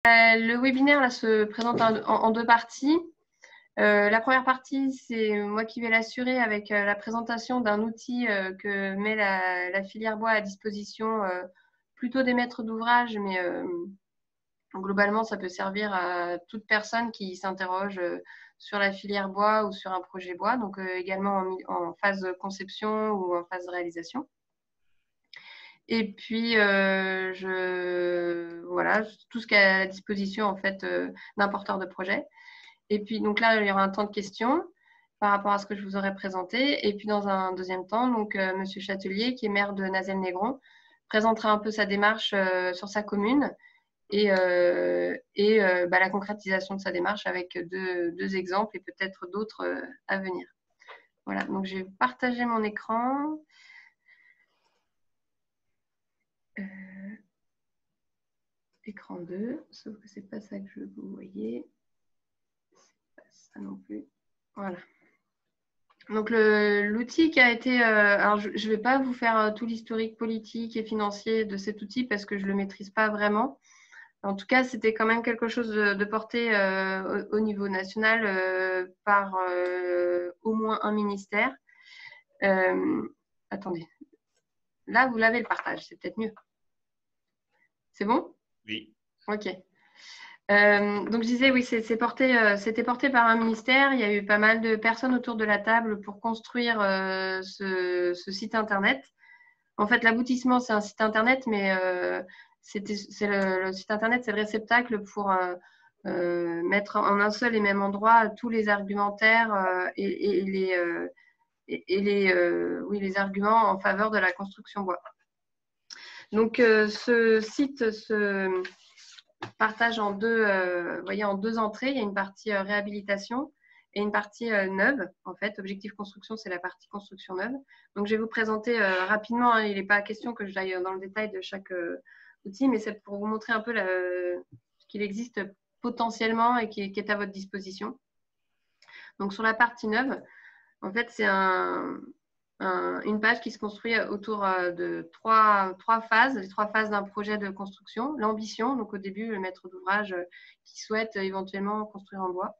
Le webinaire là, se présente en deux parties. La première partie, c'est moi qui vais l'assurer avec la présentation d'un outil que met la filière bois à disposition plutôt des maîtres d'ouvrage, mais globalement, ça peut servir à toute personne qui s'interroge sur la filière bois ou sur un projet bois, donc également en phase de conception ou en phase de réalisation. Et puis, voilà, tout ce qui est à la disposition en fait d'un porteur de projet. Et puis, donc là, il y aura un temps de questions par rapport à ce que je vous aurais présenté. Et puis, dans un deuxième temps, donc, Monsieur Châtelier, qui est maire de Nazelles-Négron, présentera un peu sa démarche sur sa commune et la concrétisation de sa démarche avec deux exemples et peut-être d'autres à venir. Voilà, donc je vais partager mon écran. Écran 2, sauf que c'est pas ça que je veux que vous voyez. C'est pas ça non plus. Voilà. Donc l'outil qui a été, alors je ne vais pas vous faire tout l'historique politique et financier de cet outil parce que je ne le maîtrise pas vraiment. En tout cas, c'était quand même quelque chose de porté au niveau national par au moins un ministère. Attendez, là vous l'avez le partage, c'est peut-être mieux. C'est bon? Oui. Ok. Donc je disais, oui, c'était porté par un ministère. Il y a eu pas mal de personnes autour de la table pour construire ce site internet. En fait, l'aboutissement, c'est un site internet, mais le site internet, c'est le réceptacle pour mettre en un seul et même endroit tous les argumentaires et les arguments en faveur de la construction bois. Donc ce site partage en deux, en deux entrées. Il y a une partie réhabilitation et une partie neuve. En fait, objectif construction, c'est la partie construction neuve. Donc, je vais vous présenter rapidement. Hein, il n'est pas question que j'aille dans le détail de chaque outil, mais c'est pour vous montrer un peu ce qu'il existe potentiellement et qui est à votre disposition. Donc, sur la partie neuve, en fait, c'est une page qui se construit autour de trois phases, les trois phases d'un projet de construction. L'ambition, donc au début, le maître d'ouvrage qui souhaite éventuellement construire en bois.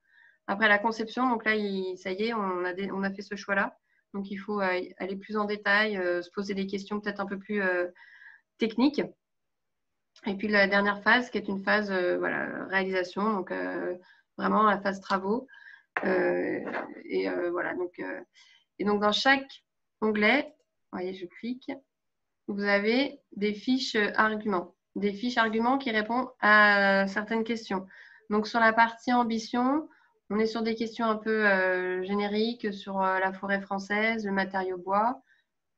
Après la conception, donc là, ça y est, on a fait ce choix-là. Donc il faut aller plus en détail, se poser des questions peut-être un peu plus techniques. Et puis la dernière phase, qui est une phase réalisation, donc vraiment la phase travaux. Voilà, et donc dans chaque onglet, vous voyez, je clique, vous avez des fiches arguments. Des fiches arguments qui répondent à certaines questions. Donc, sur la partie ambition, on est sur des questions un peu génériques sur la forêt française, le matériau bois,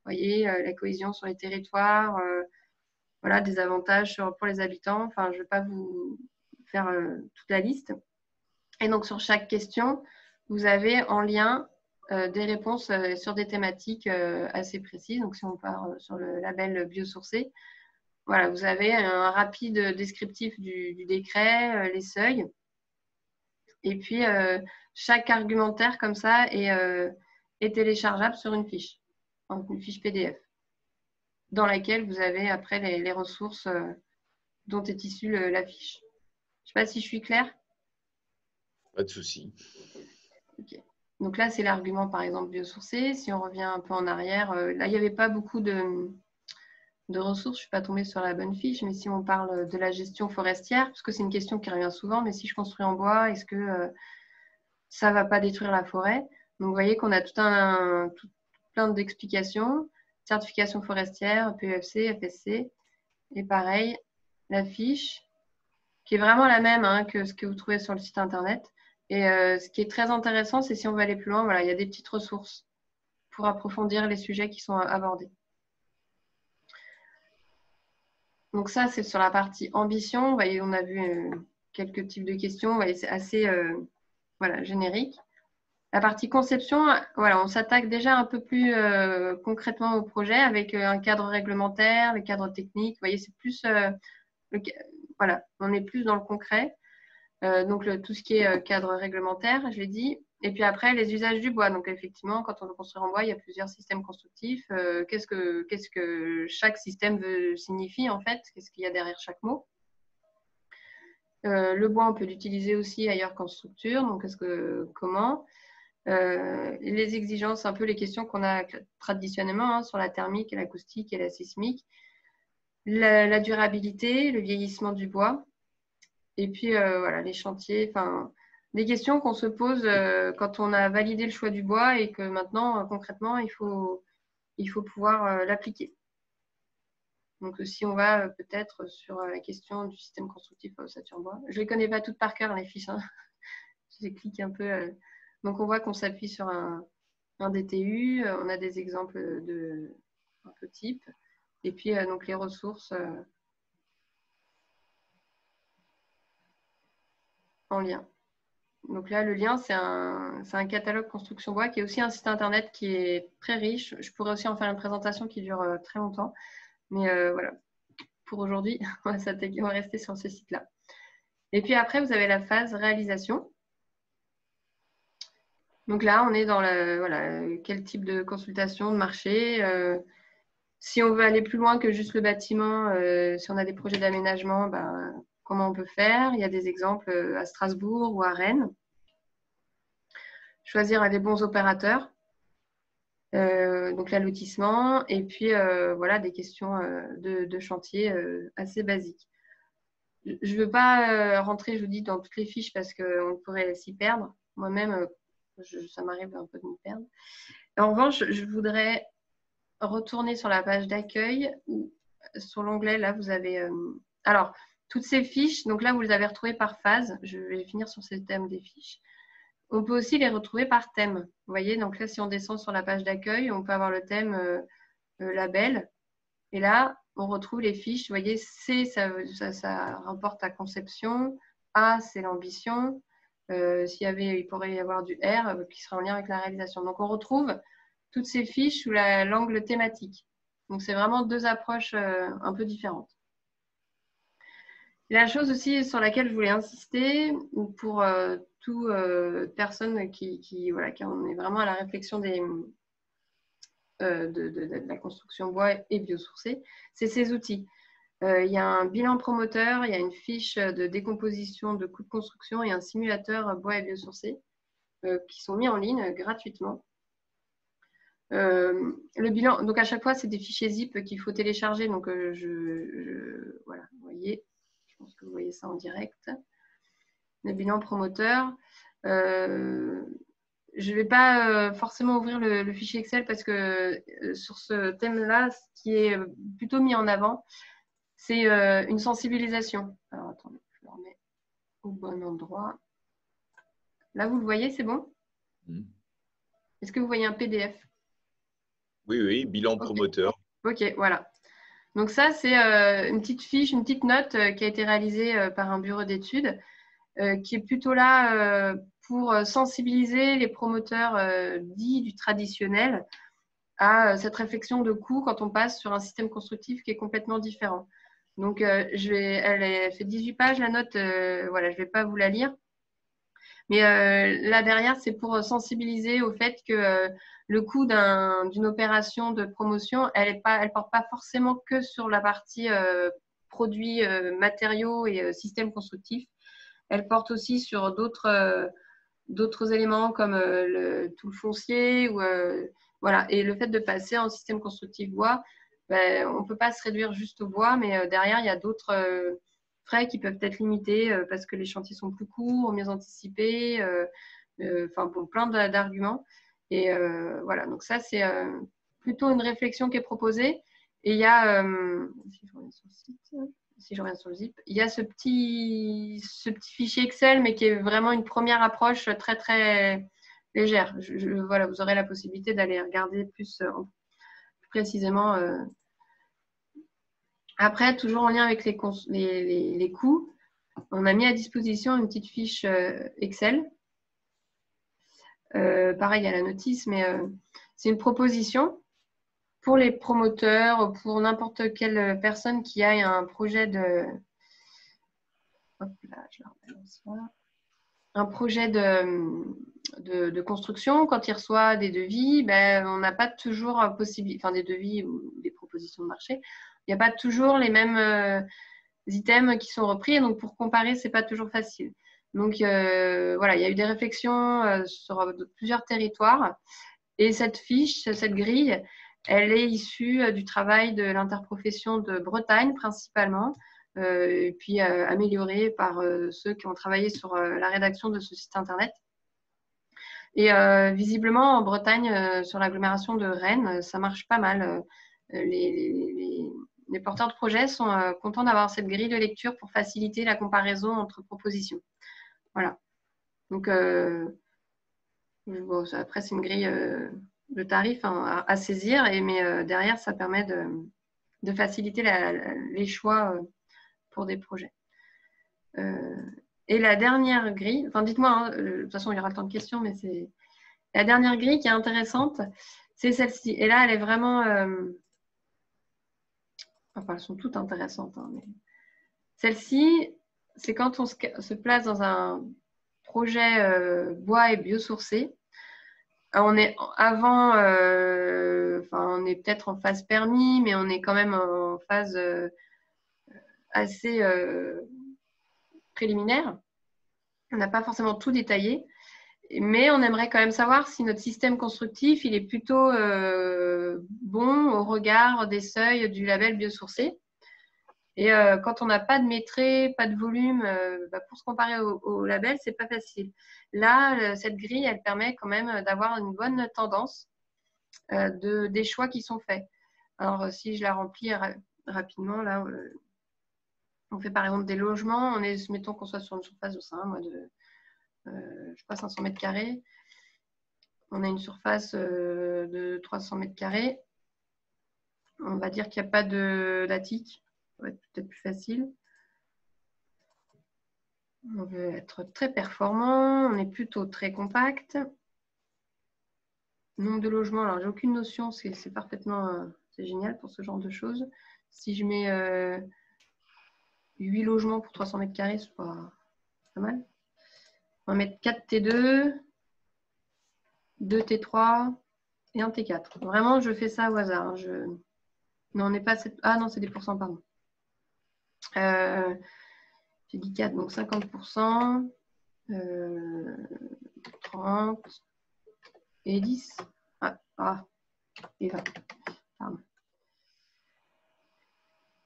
vous voyez, la cohésion sur les territoires, voilà, des avantages pour les habitants. Enfin, je ne vais pas vous faire toute la liste. Et donc, sur chaque question, vous avez en lien des réponses sur des thématiques assez précises. Donc, si on part sur le label biosourcé, voilà, vous avez un rapide descriptif du décret, les seuils. Et puis, chaque argumentaire comme ça est téléchargeable sur une fiche PDF, dans laquelle vous avez après les ressources dont est issue la fiche. Je ne sais pas si je suis claire. Pas de souci. Okay. Donc là, c'est l'argument, par exemple, biosourcé. Si on revient un peu en arrière, là, il n'y avait pas beaucoup de ressources. Je ne suis pas tombée sur la bonne fiche, mais si on parle de la gestion forestière, parce que c'est une question qui revient souvent, mais si je construis en bois, est-ce que ça ne va pas détruire la forêt? Donc, vous voyez qu'on a tout plein d'explications. Certification forestière, PEFC, FSC. Et pareil, la fiche, qui est vraiment la même hein, que ce que vous trouvez sur le site internet. Et ce qui est très intéressant, c'est si on veut aller plus loin, voilà, il y a des petites ressources pour approfondir les sujets qui sont abordés. Donc ça, c'est sur la partie ambition. Vous voyez, on a vu quelques types de questions. Vous voyez, c'est assez générique. La partie conception, voilà, on s'attaque déjà un peu plus concrètement au projet avec un cadre réglementaire, les cadres techniques. Vous voyez, c'est plus, voilà, on est plus dans le concret. Donc tout ce qui est cadre réglementaire, je l'ai dit. Et puis après, les usages du bois. Donc effectivement, quand on veut construire en bois, il y a plusieurs systèmes constructifs. Qu'est-ce que chaque système signifie en fait? Qu'est-ce qu'il y a derrière chaque mot? Le bois, on peut l'utiliser aussi ailleurs qu'en structure. Donc, comment les exigences, un peu les questions qu'on a traditionnellement sur la thermique, l'acoustique et la sismique. La durabilité, le vieillissement du bois. Et puis, voilà, les chantiers. Enfin, des questions qu'on se pose quand on a validé le choix du bois et que maintenant, concrètement, il faut pouvoir l'appliquer. Donc, si on va peut-être sur la question du système constructif Saturne-Bois. Je ne les connais pas toutes par cœur, les fiches. Je les clique un peu. Donc, on voit qu'on s'appuie sur un DTU. On a des exemples de un peu type. Et puis, donc, les ressources en lien. Donc là, le lien, c'est un catalogue construction bois qui est aussi un site internet qui est très riche. Je pourrais aussi en faire une présentation qui dure très longtemps. Mais voilà, pour aujourd'hui, on va rester sur ce site-là. Et puis après, vous avez la phase réalisation. Donc là, on est dans quel type de consultation, de marché. Si on veut aller plus loin que juste le bâtiment, si on a des projets d'aménagement, comment on peut faire? Il y a des exemples à Strasbourg ou à Rennes. Choisir les bons opérateurs. Donc l'allotissement. Et puis, voilà, des questions de chantier assez basiques. Je ne veux pas rentrer, je vous dis, dans toutes les fiches parce qu'on pourrait s'y perdre. Moi-même, ça m'arrive un peu de m'y perdre. Et en revanche, je voudrais retourner sur la page d'accueil ou sur l'onglet, là, vous avez… alors, toutes ces fiches, donc là, vous les avez retrouvées par phase. Je vais finir sur ces thèmes des fiches. On peut aussi les retrouver par thème. Vous voyez, donc là, si on descend sur la page d'accueil, on peut avoir le thème label. Et là, on retrouve les fiches. Vous voyez, C, ça rapporte à conception. A, c'est l'ambition. Il pourrait y avoir du R qui sera en lien avec la réalisation. Donc, on retrouve toutes ces fiches sous l'angle thématique. Donc, c'est vraiment deux approches un peu différentes. La chose aussi sur laquelle je voulais insister, pour toute personne qui en est vraiment à la réflexion de la construction bois et biosourcée, c'est ces outils. Il y a un bilan promoteur, il y a une fiche de décomposition de coûts de construction et un simulateur bois et biosourcé qui sont mis en ligne gratuitement. Le bilan, donc à chaque fois, c'est des fichiers zip qu'il faut télécharger. Donc, voilà, vous voyez, je pense que vous voyez ça en direct. Le bilan promoteur. Je ne vais pas forcément ouvrir le fichier Excel parce que sur ce thème-là, ce qui est plutôt mis en avant, c'est une sensibilisation. Alors, attendez, je le remets au bon endroit. Là, vous le voyez, c'est bon? Est-ce que vous voyez un PDF? Oui, bilan promoteur. Ok, voilà. Donc ça, c'est une petite fiche, une petite note qui a été réalisée par un bureau d'études qui est plutôt là pour sensibiliser les promoteurs dits du traditionnel à cette réflexion de coût quand on passe sur un système constructif qui est complètement différent. Donc, elle fait 18 pages, la note, voilà, je ne vais pas vous la lire. Mais là, derrière, c'est pour sensibiliser au fait que le coût d'une opération de promotion, elle porte pas forcément que sur la partie produits, matériaux et systèmes constructifs. Elle porte aussi sur d'autres éléments comme tout le foncier. Voilà. Et le fait de passer en système constructif bois, on ne peut pas se réduire juste au bois, mais derrière, il y a d'autres frais qui peuvent être limités parce que les chantiers sont plus courts, mieux anticipés, pour plein d'arguments. Et voilà, donc ça, c'est plutôt une réflexion qui est proposée. Et il y a, si je reviens sur le site, si je reviens sur le zip, il y a ce petit fichier Excel, mais qui est vraiment une première approche très, très légère. Voilà, vous aurez la possibilité d'aller regarder plus précisément. Après, toujours en lien avec les coûts, on a mis à disposition une petite fiche Excel. Pareil, il y a la notice, mais c'est une proposition pour les promoteurs, pour n'importe quelle personne qui ait un projet un projet de construction. Quand il reçoit des devis, on n'a pas toujours possibilité, des devis ou des propositions de marché, il n'y a pas toujours les mêmes items qui sont repris. Et donc, pour comparer, ce n'est pas toujours facile. Donc, voilà, il y a eu des réflexions sur plusieurs territoires. Et cette fiche, cette grille, elle est issue du travail de l'interprofession de Bretagne principalement, et puis améliorée par ceux qui ont travaillé sur la rédaction de ce site internet. Et visiblement, en Bretagne, sur l'agglomération de Rennes, ça marche pas mal. Les porteurs de projets sont contents d'avoir cette grille de lecture pour faciliter la comparaison entre propositions. Voilà. Donc, bon, après, c'est une grille de tarifs hein, à saisir, mais derrière, ça permet de faciliter les choix pour des projets. Et la dernière grille, enfin dites-moi, hein, de toute façon, il y aura le temps de questions, mais c'est la dernière grille qui est intéressante, c'est celle-ci. Et là, elle est vraiment... Enfin, elles sont toutes intéressantes. Hein, mais... Celle-ci, c'est quand on se place dans un projet bois et biosourcé. On est avant, enfin, on est peut-être en phase permis, mais on est quand même en phase assez préliminaire. On n'a pas forcément tout détaillé, mais on aimerait quand même savoir si notre système constructif il est plutôt bon au regard des seuils du label biosourcé. Et quand on n'a pas de métré, pas de volume, pour se comparer au label, c'est pas facile. Là, cette grille, elle permet quand même d'avoir une bonne tendance des choix qui sont faits. Alors, si je la remplis rapidement, là, on fait par exemple des logements. Mettons qu'on soit sur une surface de 500 mètres carrés. On a une surface de 300 mètres carrés. On va dire qu'il n'y a pas d'attique. Ça va être peut-être plus facile. On veut être très performant. On est plutôt très compact. Nombre de logements, alors j'ai aucune notion, c'est parfaitement, c'est génial pour ce genre de choses. Si je mets 8 logements pour 300 mètres carrés, c'est pas mal. On va mettre 4 T2, 2 T3 et 1 T4. Vraiment, je fais ça au hasard. Hein. Non, on n'est pas... Ah non, c'est des pourcents, pardon. J'ai dit 4, donc 50%, 30 et 10. Et 20. Pardon.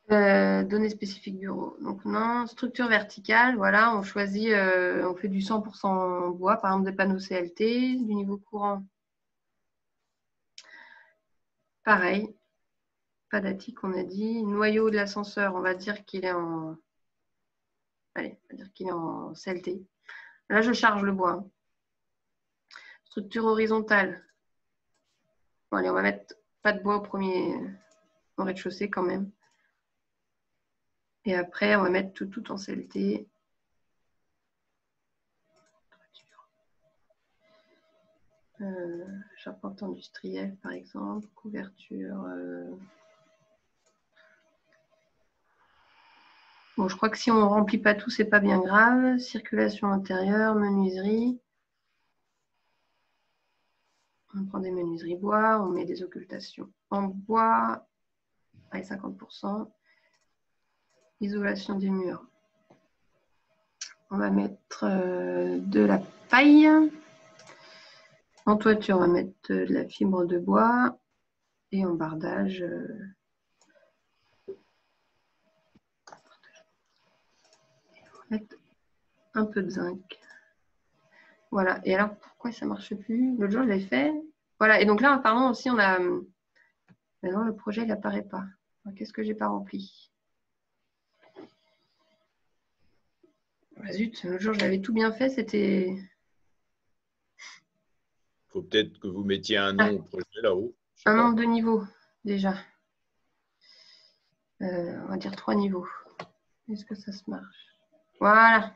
Données spécifiques bureau. Donc non, structure verticale, voilà, on choisit, on fait du 100% bois, par exemple des panneaux CLT, du niveau courant. Pareil, pas d'attique, on a dit. Noyau de l'ascenseur, on va dire qu'il est en... Allez, on va dire qu'il est en CLT. Là, je charge le bois. Structure horizontale. Bon, allez, on va mettre pas de bois au rez-de-chaussée quand même. Et après, on va mettre tout en CLT. Charpente industrielle, par exemple. Couverture. Bon, je crois que si on ne remplit pas tout, c'est pas bien grave. Circulation intérieure, menuiserie. On prend des menuiseries bois, on met des occultations en bois. Allez, 50%. Isolation des murs. On va mettre de la paille. En toiture, on va mettre de la fibre de bois. Et en bardage, on va mettre un peu de zinc. Voilà. Et alors, pourquoi ça ne marche plus? L'autre jour, je l'ai fait. Voilà. Et donc là, apparemment aussi, on a... Maintenant, le projet, il n'apparaît pas. Qu'est-ce que je n'ai pas rempli? Zut, l'autre jour, je l'avais tout bien fait. C'était... Il faut peut-être que vous mettiez un nom au projet là-haut. Un nombre de niveaux, déjà. On va dire 3 niveaux. Est-ce que ça se marche? Voilà.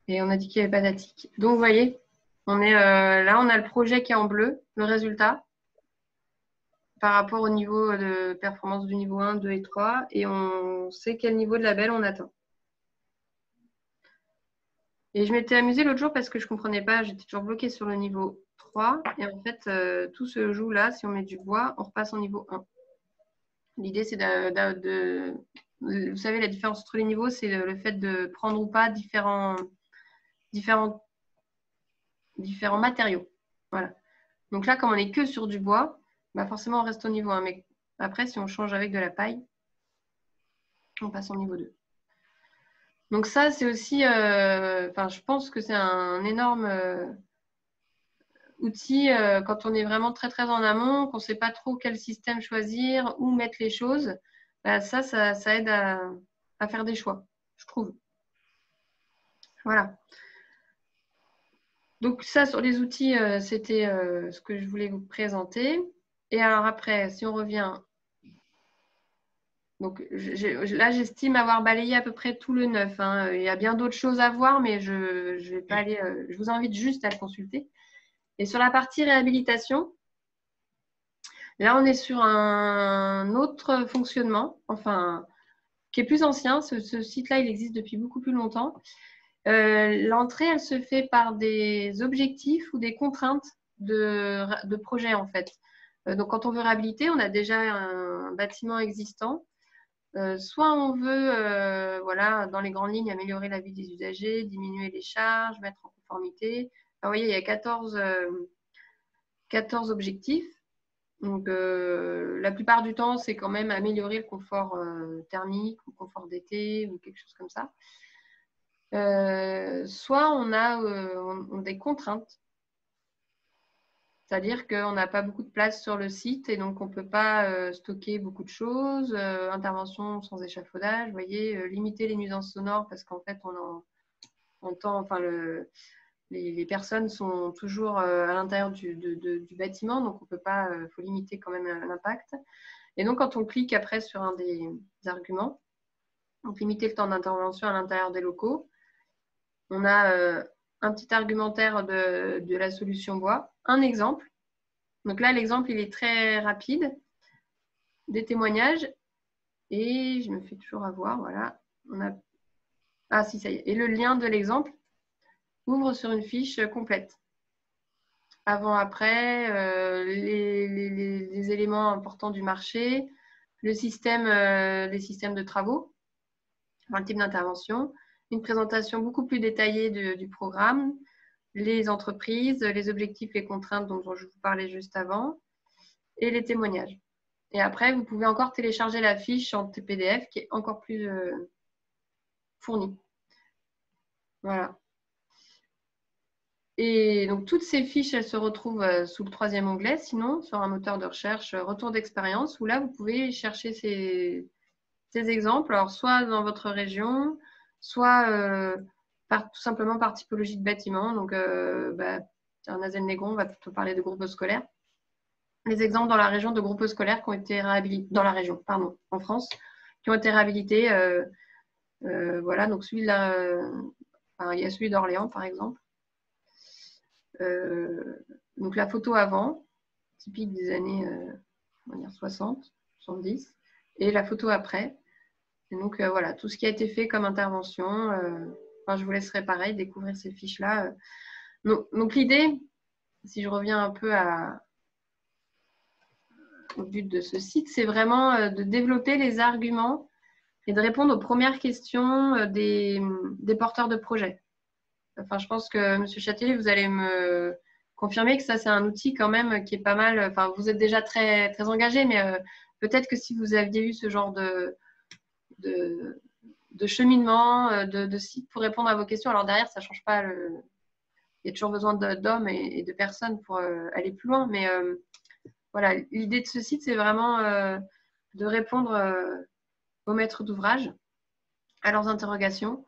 Et on a dit qu'il n'y avait pas d'attique. Donc, vous voyez, on est là, on a le projet qui est en bleu, le résultat, par rapport au niveau de performance du niveau 1, 2 et 3. Et on sait quel niveau de label on atteint. Et je m'étais amusée l'autre jour parce que je ne comprenais pas, j'étais toujours bloquée sur le niveau 3. Et en fait, tout se joue là. Si on met du bois, on repasse au niveau 1. L'idée, c'est vous savez, la différence entre les niveaux, c'est le fait de prendre ou pas différents matériaux. Voilà. Donc là, comme on n'est que sur du bois, bah forcément, on reste au niveau 1. Mais après, si on change avec de la paille, on passe au niveau 2. Donc ça, c'est aussi, je pense que c'est un énorme outil quand on est vraiment très, très en amont, qu'on ne sait pas trop quel système choisir, où mettre les choses. Bah, ça aide à faire des choix, je trouve. Voilà. Donc ça, sur les outils, c'était ce que je voulais vous présenter. Et alors après, si on revient... Donc là, j'estime avoir balayé à peu près tout le neuf. Hein. Il y a bien d'autres choses à voir, mais je vais pas aller... je vous invite juste à le consulter. Et sur la partie réhabilitation, là, on est sur un autre fonctionnement, enfin, qui est plus ancien. Ce site-là, il existe depuis beaucoup plus longtemps. L'entrée, elle se fait par des objectifs ou des contraintes de projet, en fait. Donc, quand on veut réhabiliter, on a déjà un bâtiment existant. Soit on veut, voilà, dans les grandes lignes, améliorer la vie des usagers, diminuer les charges, mettre en conformité. Enfin, vous voyez, il y a 14 objectifs. Donc, la plupart du temps, c'est quand même améliorer le confort thermique ou confort d'été ou quelque chose comme ça. Soit on a des contraintes, c'est-à-dire qu'on n'a pas beaucoup de place sur le site et donc on ne peut pas stocker beaucoup de choses. Intervention sans échafaudage, vous voyez, limiter les nuisances sonores parce qu'en fait, on entend, enfin, les personnes sont toujours à l'intérieur du bâtiment, donc on peut pas, faut limiter quand même l'impact. Et donc, quand on clique après sur un des arguments, donc limiter le temps d'intervention à l'intérieur des locaux, on a un petit argumentaire de la solution bois, un exemple. Donc là, l'exemple, il est très rapide, des témoignages, et je me fais toujours avoir, voilà. Ah si, ça y est. Et le lien de l'exemple ouvre sur une fiche complète. Avant, après, les éléments importants du marché, les systèmes de travaux, un type d'intervention, une présentation beaucoup plus détaillée du programme, les entreprises, les objectifs, les contraintes dont je vous parlais juste avant, et les témoignages. Et après, vous pouvez encore télécharger la fiche en PDF qui est encore plus fournie. Voilà. Et donc, toutes ces fiches, elles se retrouvent sous le 3e onglet, sinon, sur un moteur de recherche retour d'expérience, où là, vous pouvez chercher ces exemples, alors soit dans votre région, soit tout simplement par typologie de bâtiment. Donc, un Azel-Négron, on va plutôt parler de groupes scolaires. Les exemples dans la région de groupes scolaires qui ont été réhabilités, en France, qui ont été réhabilités. Voilà, donc il y a celui d'Orléans, par exemple. Donc la photo avant, typique des années 60, 70, et la photo après. Et donc voilà, tout ce qui a été fait comme intervention. Je vous laisserai pareil découvrir ces fiches-là. Donc l'idée, si je reviens un peu au but de ce site, c'est vraiment de développer les arguments et de répondre aux premières questions des porteurs de projets. Enfin, je pense que M. Châtelier, vous allez me confirmer que ça, c'est un outil quand même qui est pas mal. Enfin, vous êtes déjà très, très engagé, mais peut-être que si vous aviez eu ce genre de cheminement, de site pour répondre à vos questions, alors derrière, ça ne change pas. Il y a toujours besoin d'hommes et de personnes pour aller plus loin. Mais voilà, l'idée de ce site, c'est vraiment de répondre aux maîtres d'ouvrage à leurs interrogations,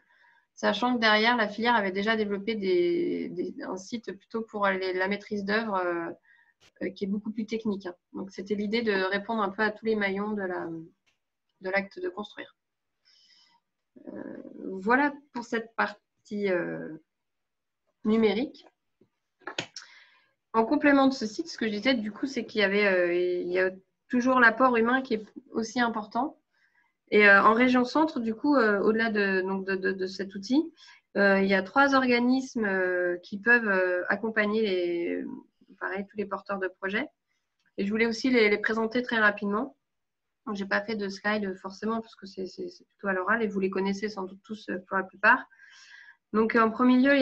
sachant que derrière, la filière avait déjà développé un site plutôt pour la maîtrise d'œuvre qui est beaucoup plus technique. Hein. Donc, c'était l'idée de répondre un peu à tous les maillons de l'acte de construire. Voilà pour cette partie numérique. En complément de ce site, ce que je disais, du coup, c'est qu'il y a toujours l'apport humain qui est aussi important. Et en région centre, du coup, au-delà de cet outil, il y a 3 organismes qui peuvent accompagner tous les porteurs de projets. Et je voulais aussi les présenter très rapidement. Je n'ai pas fait de slide forcément parce que c'est plutôt à l'oral et vous les connaissez sans doute tous pour la plupart. Donc, en premier lieu,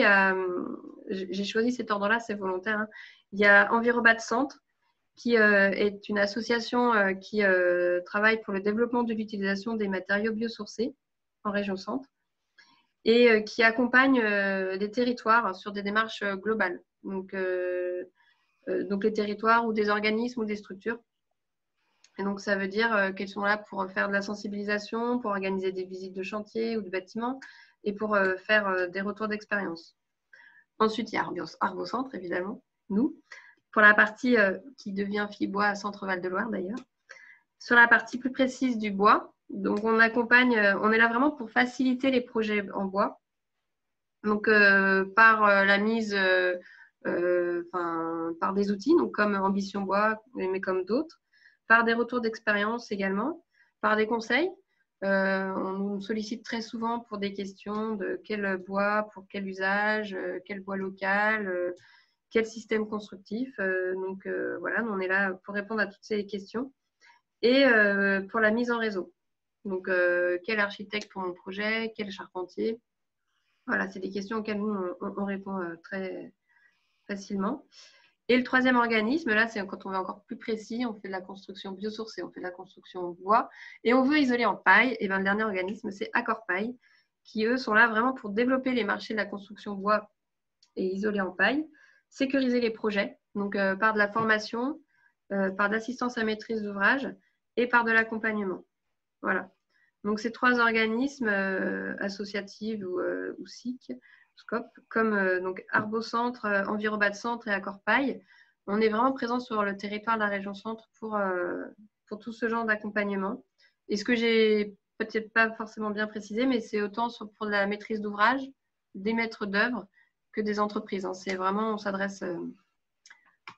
j'ai choisi cet ordre-là, c'est volontaire. Hein. Il y a Envirobat Centre, qui est une association qui travaille pour le développement de l'utilisation des matériaux biosourcés en région Centre et qui accompagne des territoires sur des démarches globales. Donc, les territoires ou des organismes ou des structures. Et donc, ça veut dire qu'elles sont là pour faire de la sensibilisation, pour organiser des visites de chantier ou de bâtiments et pour faire des retours d'expérience. Ensuite, il y a Arbocentre, évidemment, nous, pour la partie qui devient Fibois à Centre Val-de-Loire d'ailleurs. Sur la partie plus précise du bois, donc on accompagne, on est là vraiment pour faciliter les projets en bois. Donc, par la mise, par des outils, donc comme Ambition Bois, mais comme d'autres, par des retours d'expérience également, par des conseils. On nous sollicite très souvent pour des questions de quel bois, pour quel usage, quel bois local, quel système constructif. Donc voilà, on est là pour répondre à toutes ces questions. Et pour la mise en réseau. Donc quel architecte pour mon projet, quel charpentier. Voilà, c'est des questions auxquelles nous, on répond très facilement. Et le troisième organisme, là, c'est quand on est encore plus précis, on fait de la construction biosourcée, on fait de la construction bois, et on veut isoler en paille. Et bien, le dernier organisme, c'est Accord Paille, qui, eux, sont là vraiment pour développer les marchés de la construction bois et isoler en paille, sécuriser les projets, donc par de la formation, par de l'assistance à maîtrise d'ouvrage et par de l'accompagnement. Voilà. Donc, ces trois organismes associatifs ou SIC, Scope, comme donc Arbocentre, Envirobat Centre et Accord Paille, on est vraiment présent sur le territoire de la région Centre pour tout ce genre d'accompagnement. Et ce que j'ai peut-être pas forcément bien précisé, mais c'est autant pour la maîtrise d'ouvrage, des maîtres d'œuvre que des entreprises. Hein. C'est vraiment, on s'adresse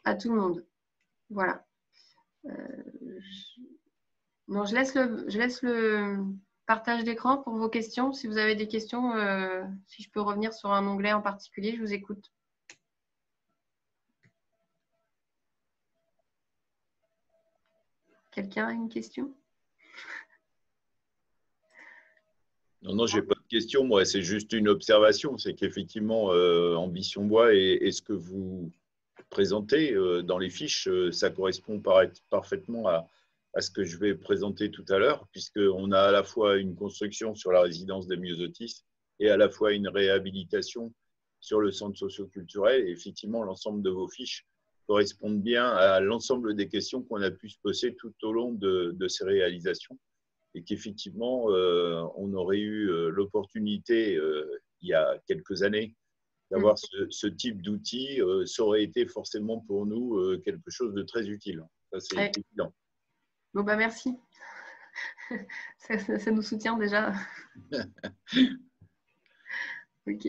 à tout le monde. Voilà. Non, je laisse le partage d'écran pour vos questions. Si vous avez des questions, si je peux revenir sur un onglet en particulier, je vous écoute. Quelqu'un a une question? Non, je n'ai pas de question. Moi, c'est juste une observation. C'est qu'effectivement, Ambition Bois et ce que vous présentez dans les fiches, ça correspond parfaitement à ce que je vais présenter tout à l'heure, puisqu'on a à la fois une construction sur la résidence des myosotis et à la fois une réhabilitation sur le centre socio-culturel. Et effectivement, l'ensemble de vos fiches correspondent bien à l'ensemble des questions qu'on a pu se poser tout au long de ces réalisations. Et qu'effectivement, on aurait eu l'opportunité, il y a quelques années, d'avoir ce type d'outils, ça aurait été forcément pour nous quelque chose de très utile. Ça, c'est évident. Bon, bah merci. Ça nous soutient déjà. Ok.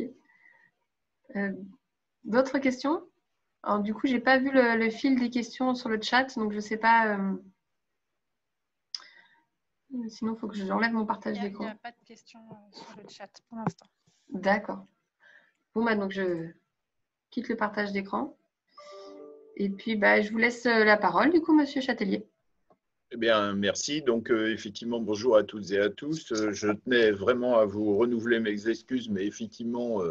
D'autres questions? Alors, du coup, je n'ai pas vu le fil des questions sur le chat, donc je ne sais pas. Sinon, il faut que j'enlève mon partage d'écran. Il n'y a pas de questions sur le chat pour l'instant. D'accord. Bon, bah, donc je quitte le partage d'écran. Et puis, bah, je vous laisse la parole, du coup, Monsieur Châtelier. Eh bien, merci. Donc, effectivement, bonjour à toutes et à tous. Je tenais vraiment à vous renouveler mes excuses, mais effectivement,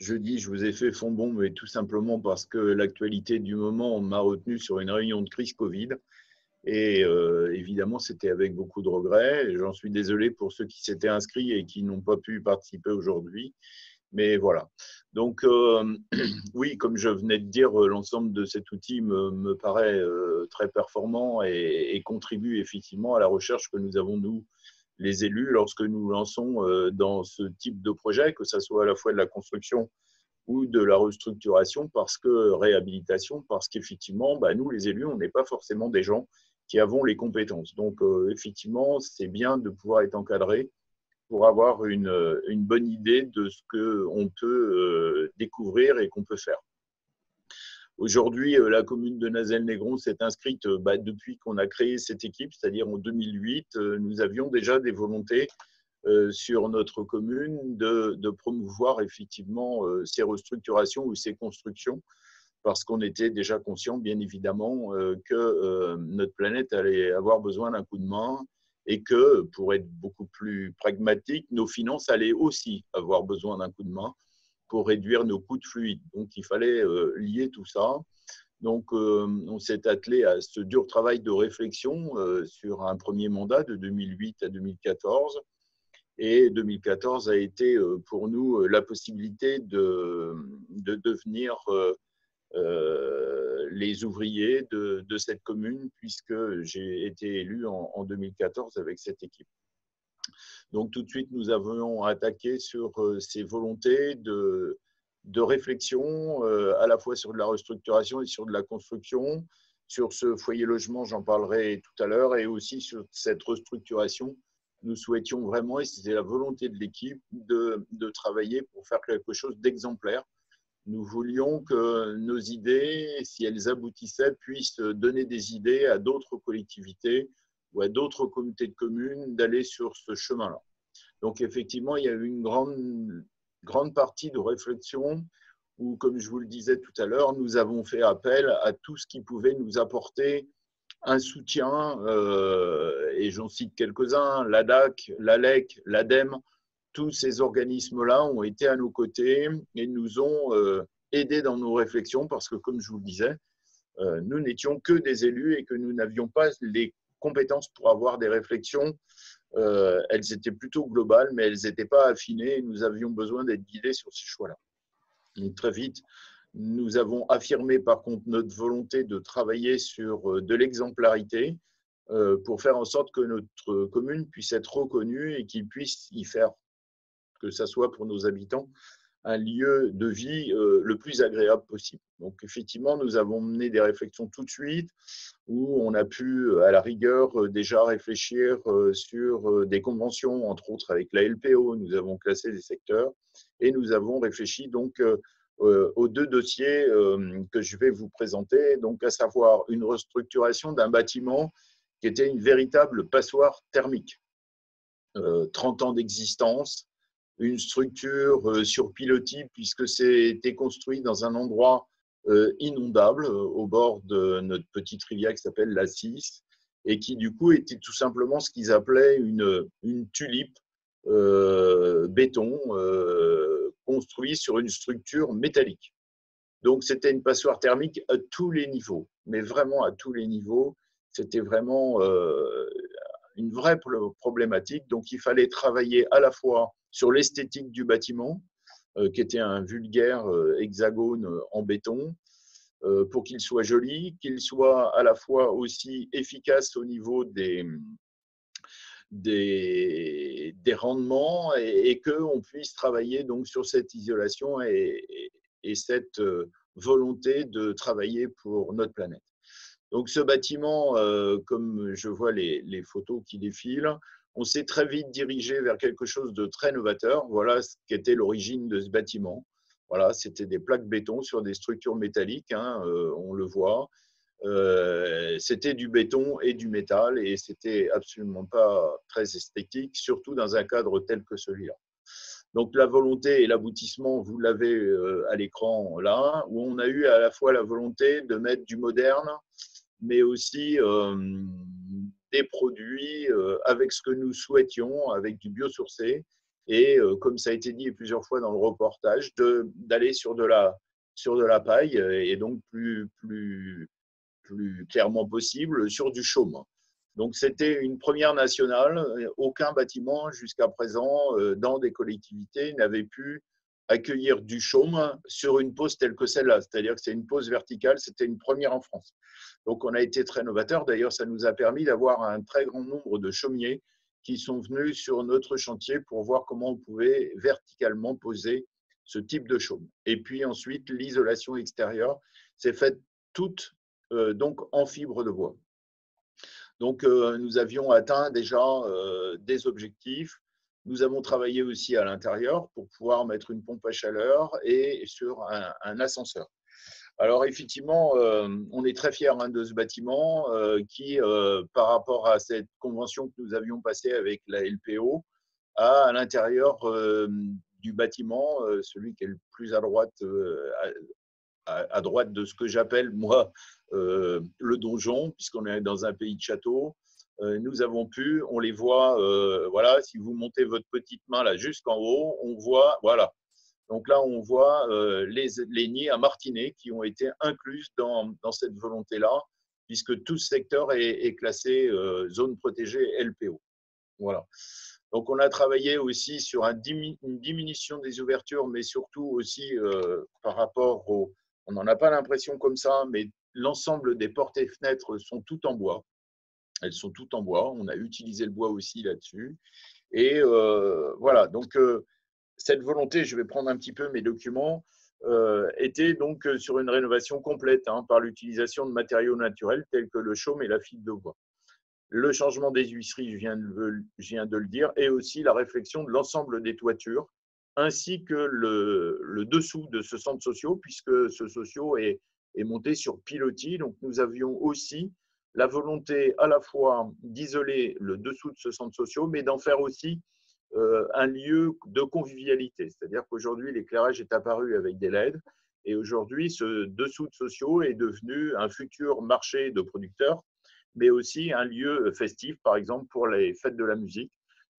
jeudi, je vous ai fait fond bon, mais tout simplement parce que l'actualité du moment m'a retenu sur une réunion de crise Covid. Et évidemment, c'était avec beaucoup de regrets. J'en suis désolé pour ceux qui s'étaient inscrits et qui n'ont pas pu participer aujourd'hui. Mais voilà. Donc, oui, comme je venais de dire, l'ensemble de cet outil me paraît très performant et contribue effectivement à la recherche que nous avons, nous, les élus, lorsque nous lançons dans ce type de projet, que ce soit à la fois de la construction ou de la restructuration, réhabilitation, parce qu'effectivement, nous, les élus, on n'est pas forcément des gens qui avons les compétences. Donc, effectivement, c'est bien de pouvoir être encadré pour avoir une bonne idée de ce qu'on peut découvrir et qu'on peut faire. Aujourd'hui, la commune de Nazelles-Négron s'est inscrite depuis qu'on a créé cette équipe, c'est-à-dire en 2008. Nous avions déjà des volontés sur notre commune de promouvoir effectivement ces restructurations ou ces constructions, parce qu'on était déjà conscient, bien évidemment, que notre planète allait avoir besoin d'un coup de main et que, pour être beaucoup plus pragmatique, nos finances allaient aussi avoir besoin d'un coup de main pour réduire nos coûts de fluide. Donc, il fallait lier tout ça. Donc, on s'est attelé à ce dur travail de réflexion sur un premier mandat de 2008 à 2014. Et 2014 a été pour nous la possibilité de devenir les ouvriers de cette commune, puisque j'ai été élu en 2014 avec cette équipe. Donc tout de suite, nous avons attaqué sur ces volontés de réflexion, à la fois sur de la restructuration et sur de la construction. Sur ce foyer logement, j'en parlerai tout à l'heure, et aussi sur cette restructuration. Nous souhaitions vraiment, et c'était la volonté de l'équipe, de travailler pour faire quelque chose d'exemplaire. Nous voulions que nos idées, si elles aboutissaient, puissent donner des idées à d'autres collectivités ou à d'autres communautés de communes d'aller sur ce chemin-là. Donc effectivement, il y a eu une grande partie de réflexion où, comme je vous le disais tout à l'heure, nous avons fait appel à tout ce qui pouvait nous apporter un soutien, et j'en cite quelques-uns, l'ADAC, l'ALEC, l'ADEME. Tous ces organismes-là ont été à nos côtés et nous ont aidés dans nos réflexions parce que, comme je vous le disais, nous n'étions que des élus et que nous n'avions pas les compétences pour avoir des réflexions. Elles étaient plutôt globales, mais elles n'étaient pas affinées et nous avions besoin d'être guidés sur ces choix-là. Donc, très vite, nous avons affirmé par contre notre volonté de travailler sur de l'exemplarité pour faire en sorte que notre commune puisse être reconnue et qu'il puisse y faire, que ce soit pour nos habitants, un lieu de vie le plus agréable possible. Donc effectivement, nous avons mené des réflexions tout de suite où on a pu, à la rigueur, déjà réfléchir sur des conventions, entre autres avec la LPO. Nous avons classé des secteurs et nous avons réfléchi donc aux deux dossiers que je vais vous présenter, donc à savoir une restructuration d'un bâtiment qui était une véritable passoire thermique. 30 ans d'existence, une structure sur pilotis puisque c'était construit dans un endroit inondable au bord de notre petite rivière qui s'appelle la Cisse et qui du coup était tout simplement ce qu'ils appelaient une tulipe béton construit sur une structure métallique. Donc c'était une passoire thermique à tous les niveaux, mais vraiment à tous les niveaux. C'était vraiment une vraie problématique. Donc il fallait travailler à la fois sur l'esthétique du bâtiment, qui était un vulgaire hexagone en béton, pour qu'il soit joli, qu'il soit à la fois aussi efficace au niveau des rendements et qu'on puisse travailler donc sur cette isolation et cette volonté de travailler pour notre planète. Donc ce bâtiment, comme je vois les photos qui défilent, on s'est très vite dirigé vers quelque chose de très novateur. Voilà ce qu'était l'origine de ce bâtiment. Voilà, c'était des plaques béton sur des structures métalliques, hein, on le voit. C'était du béton et du métal et c'était absolument pas très esthétique, surtout dans un cadre tel que celui-là. Donc la volonté et l'aboutissement, vous l'avez à l'écran là, où on a eu à la fois la volonté de mettre du moderne, mais aussi des produits avec ce que nous souhaitions, avec du biosourcé, et comme ça a été dit plusieurs fois dans le reportage, d'aller sur de la paille, et donc plus clairement possible, sur du chaume. Donc c'était une première nationale. Aucun bâtiment jusqu'à présent dans des collectivités n'avait pu accueillir du chaume sur une pose telle que celle-là. C'est-à-dire que c'est une pose verticale, c'était une première en France. Donc on a été très novateur. D'ailleurs, ça nous a permis d'avoir un très grand nombre de chaumiers qui sont venus sur notre chantier pour voir comment on pouvait verticalement poser ce type de chaume. Et puis ensuite, l'isolation extérieure s'est faite toute donc en fibre de bois. Donc nous avions atteint déjà des objectifs. Nous avons travaillé aussi à l'intérieur pour pouvoir mettre une pompe à chaleur et sur un ascenseur. Alors effectivement, on est très fiers de ce bâtiment qui, par rapport à cette convention que nous avions passée avec la LPO, a à l'intérieur du bâtiment, celui qui est le plus à droite de ce que j'appelle, moi, le donjon, puisqu'on est dans un pays de châteaux. nous avons pu, on les voit, voilà, si vous montez votre petite main là jusqu'en haut, on voit, voilà. Donc là, on voit les nids à martinets qui ont été inclus dans cette volonté-là, puisque tout ce secteur est classé zone protégée LPO. Voilà. Donc, on a travaillé aussi sur une diminution des ouvertures, mais surtout aussi par rapport on n'en a pas l'impression comme ça, mais l'ensemble des portes et fenêtres sont toutes en bois. Elles sont toutes en bois. On a utilisé le bois aussi là-dessus. Et voilà. Donc, cette volonté, je vais prendre un petit peu mes documents, était donc sur une rénovation complète par l'utilisation de matériaux naturels tels que le chaume et la fibre de bois. Le changement des huisseries, je viens de le dire, et aussi la réflexion de l'ensemble des toitures, ainsi que le dessous de ce centre social, puisque ce social est monté sur pilotis. Donc, nous avions aussi la volonté à la fois d'isoler le dessous de ce centre social, mais d'en faire aussi un lieu de convivialité. C'est-à-dire qu'aujourd'hui, l'éclairage est apparu avec des LED, et aujourd'hui, ce dessous de sociaux est devenu un futur marché de producteurs, mais aussi un lieu festif, par exemple pour les fêtes de la musique.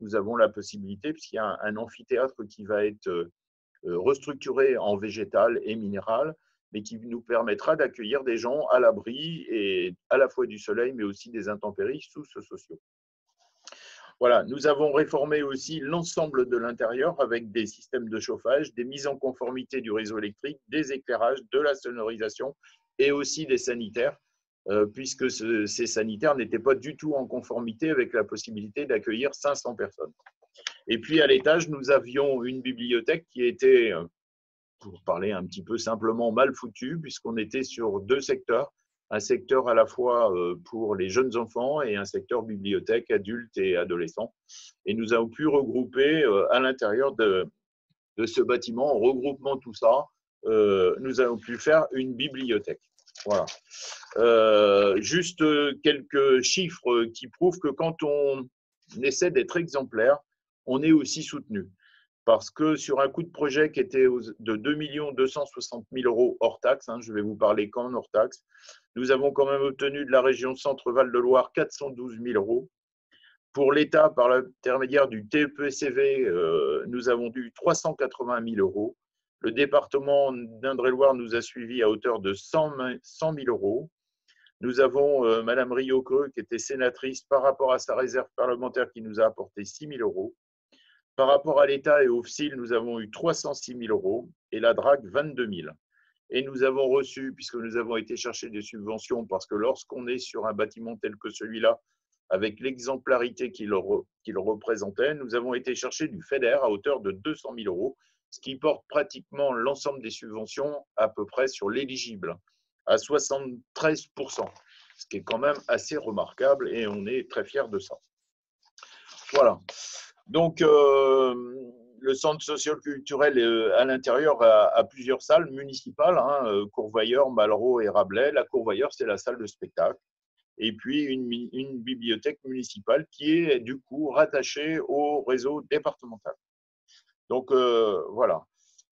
Nous avons la possibilité, puisqu'il y a un amphithéâtre qui va être restructuré en végétal et minéral, mais qui nous permettra d'accueillir des gens à l'abri et à la fois du soleil, mais aussi des intempéries sous ce socio. Voilà, nous avons réformé aussi l'ensemble de l'intérieur avec des systèmes de chauffage, des mises en conformité du réseau électrique, des éclairages, de la sonorisation et aussi des sanitaires, puisque ces sanitaires n'étaient pas du tout en conformité avec la possibilité d'accueillir 500 personnes. Et puis à l'étage, nous avions une bibliothèque qui était, pour parler un petit peu simplement, mal foutue, puisqu'on était sur deux secteurs. Un secteur à la fois pour les jeunes enfants et un secteur bibliothèque, adultes et adolescents. Et nous avons pu regrouper à l'intérieur de ce bâtiment, en regroupant tout ça, nous avons pu faire une bibliothèque. Voilà. Juste quelques chiffres qui prouvent que quand on essaie d'être exemplaire, on est aussi soutenu. Parce que sur un coût de projet qui était de 2 260 000 € hors taxe, je vais vous parler qu'en hors taxe, nous avons quand même obtenu de la région Centre-Val de Loire 412 000 €. Pour l'État, par l'intermédiaire du TEPCV, nous avons eu 380 000 €. Le département d'Indre-et-Loire nous a suivis à hauteur de 100 000 €. Nous avons Madame Riocreux, qui était sénatrice, par rapport à sa réserve parlementaire, qui nous a apporté 6 000 €. Par rapport à l'État et au FSIL, nous avons eu 306 000 € et la DRAC 22 000. Et nous avons reçu, puisque nous avons été chercher des subventions, parce que lorsqu'on est sur un bâtiment tel que celui-là, avec l'exemplarité qu'il représentait, nous avons été chercher du FEDER à hauteur de 200 000 €, ce qui porte pratiquement l'ensemble des subventions à peu près sur l'éligible, à 73 %, ce qui est quand même assez remarquable et on est très fiers de ça. Voilà. Donc, le centre socio-culturel à l'intérieur a plusieurs salles municipales, Courvoyeur, Malraux et Rabelais. La Courvoyeur, c'est la salle de spectacle. Et puis, une bibliothèque municipale qui est du coup rattachée au réseau départemental. Donc, voilà.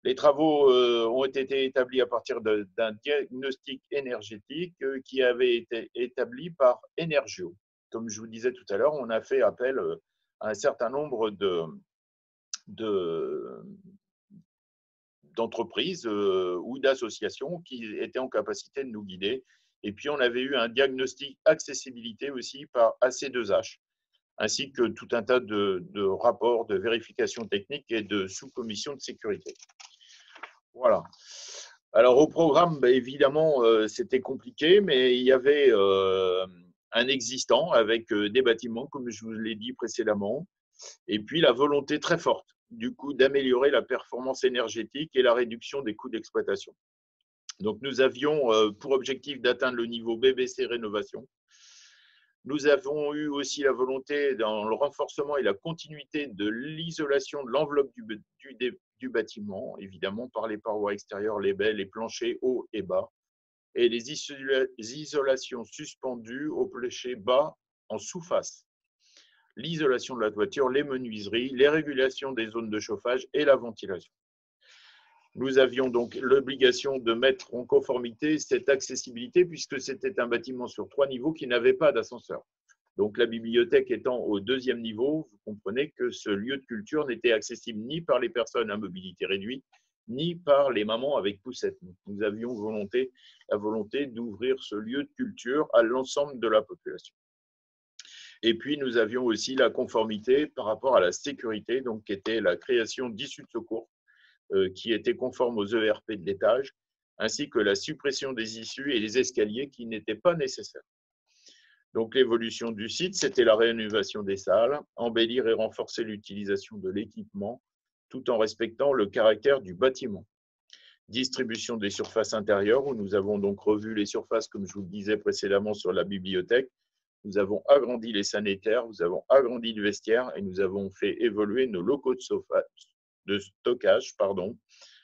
Les travaux ont été établis à partir d'un diagnostic énergétique qui avait été établi par Energio. Comme je vous disais tout à l'heure, on a fait appel à un certain nombre d'entreprises ou d'associations qui étaient en capacité de nous guider. Et puis, on avait eu un diagnostic accessibilité aussi par AC2H, ainsi que tout un tas de rapports de vérification technique et de sous-commissions de sécurité. Voilà. Alors, au programme, évidemment, c'était compliqué, mais il y avait un existant avec des bâtiments, comme je vous l'ai dit précédemment, et puis la volonté très forte, du coup, d'améliorer la performance énergétique et la réduction des coûts d'exploitation. Donc, nous avions pour objectif d'atteindre le niveau BBC Rénovation. Nous avons eu aussi la volonté, dans le renforcement et la continuité de l'isolation de l'enveloppe du bâtiment, évidemment par les parois extérieures, les baies, les planchers hauts et bas, et les isolations suspendues au plancher bas en sous-face. L'isolation de la toiture, les menuiseries, les régulations des zones de chauffage et la ventilation. Nous avions donc l'obligation de mettre en conformité cette accessibilité puisque c'était un bâtiment sur 3 niveaux qui n'avait pas d'ascenseur. Donc, la bibliothèque étant au 2e niveau, vous comprenez que ce lieu de culture n'était accessible ni par les personnes à mobilité réduite, ni par les mamans avec poussette. Nous avions la volonté d'ouvrir ce lieu de culture à l'ensemble de la population. Et puis, nous avions aussi la conformité par rapport à la sécurité, donc qui était la création d'issues de secours qui étaient conformes aux ERP de l'étage, ainsi que la suppression des issues et les escaliers qui n'étaient pas nécessaires. Donc, l'évolution du site, c'était la rénovation des salles, embellir et renforcer l'utilisation de l'équipement, tout en respectant le caractère du bâtiment. Distribution des surfaces intérieures, où nous avons donc revu les surfaces, comme je vous le disais précédemment, sur la bibliothèque. Nous avons agrandi les sanitaires, nous avons agrandi le vestiaire et nous avons fait évoluer nos locaux de stockage,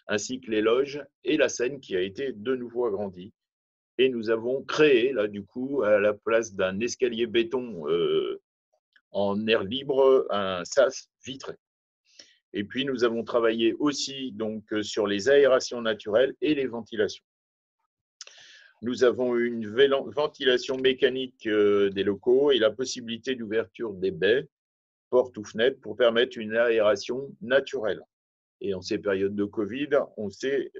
ainsi que les loges et la scène qui a été de nouveau agrandie. Et nous avons créé, là, du coup, à la place d'un escalier béton en air libre, un sas vitré. Et puis, nous avons travaillé aussi donc, sur les aérations naturelles et les ventilations. Nous avons une ventilation mécanique des locaux et la possibilité d'ouverture des baies, portes ou fenêtres pour permettre une aération naturelle. Et en ces périodes de Covid, on sait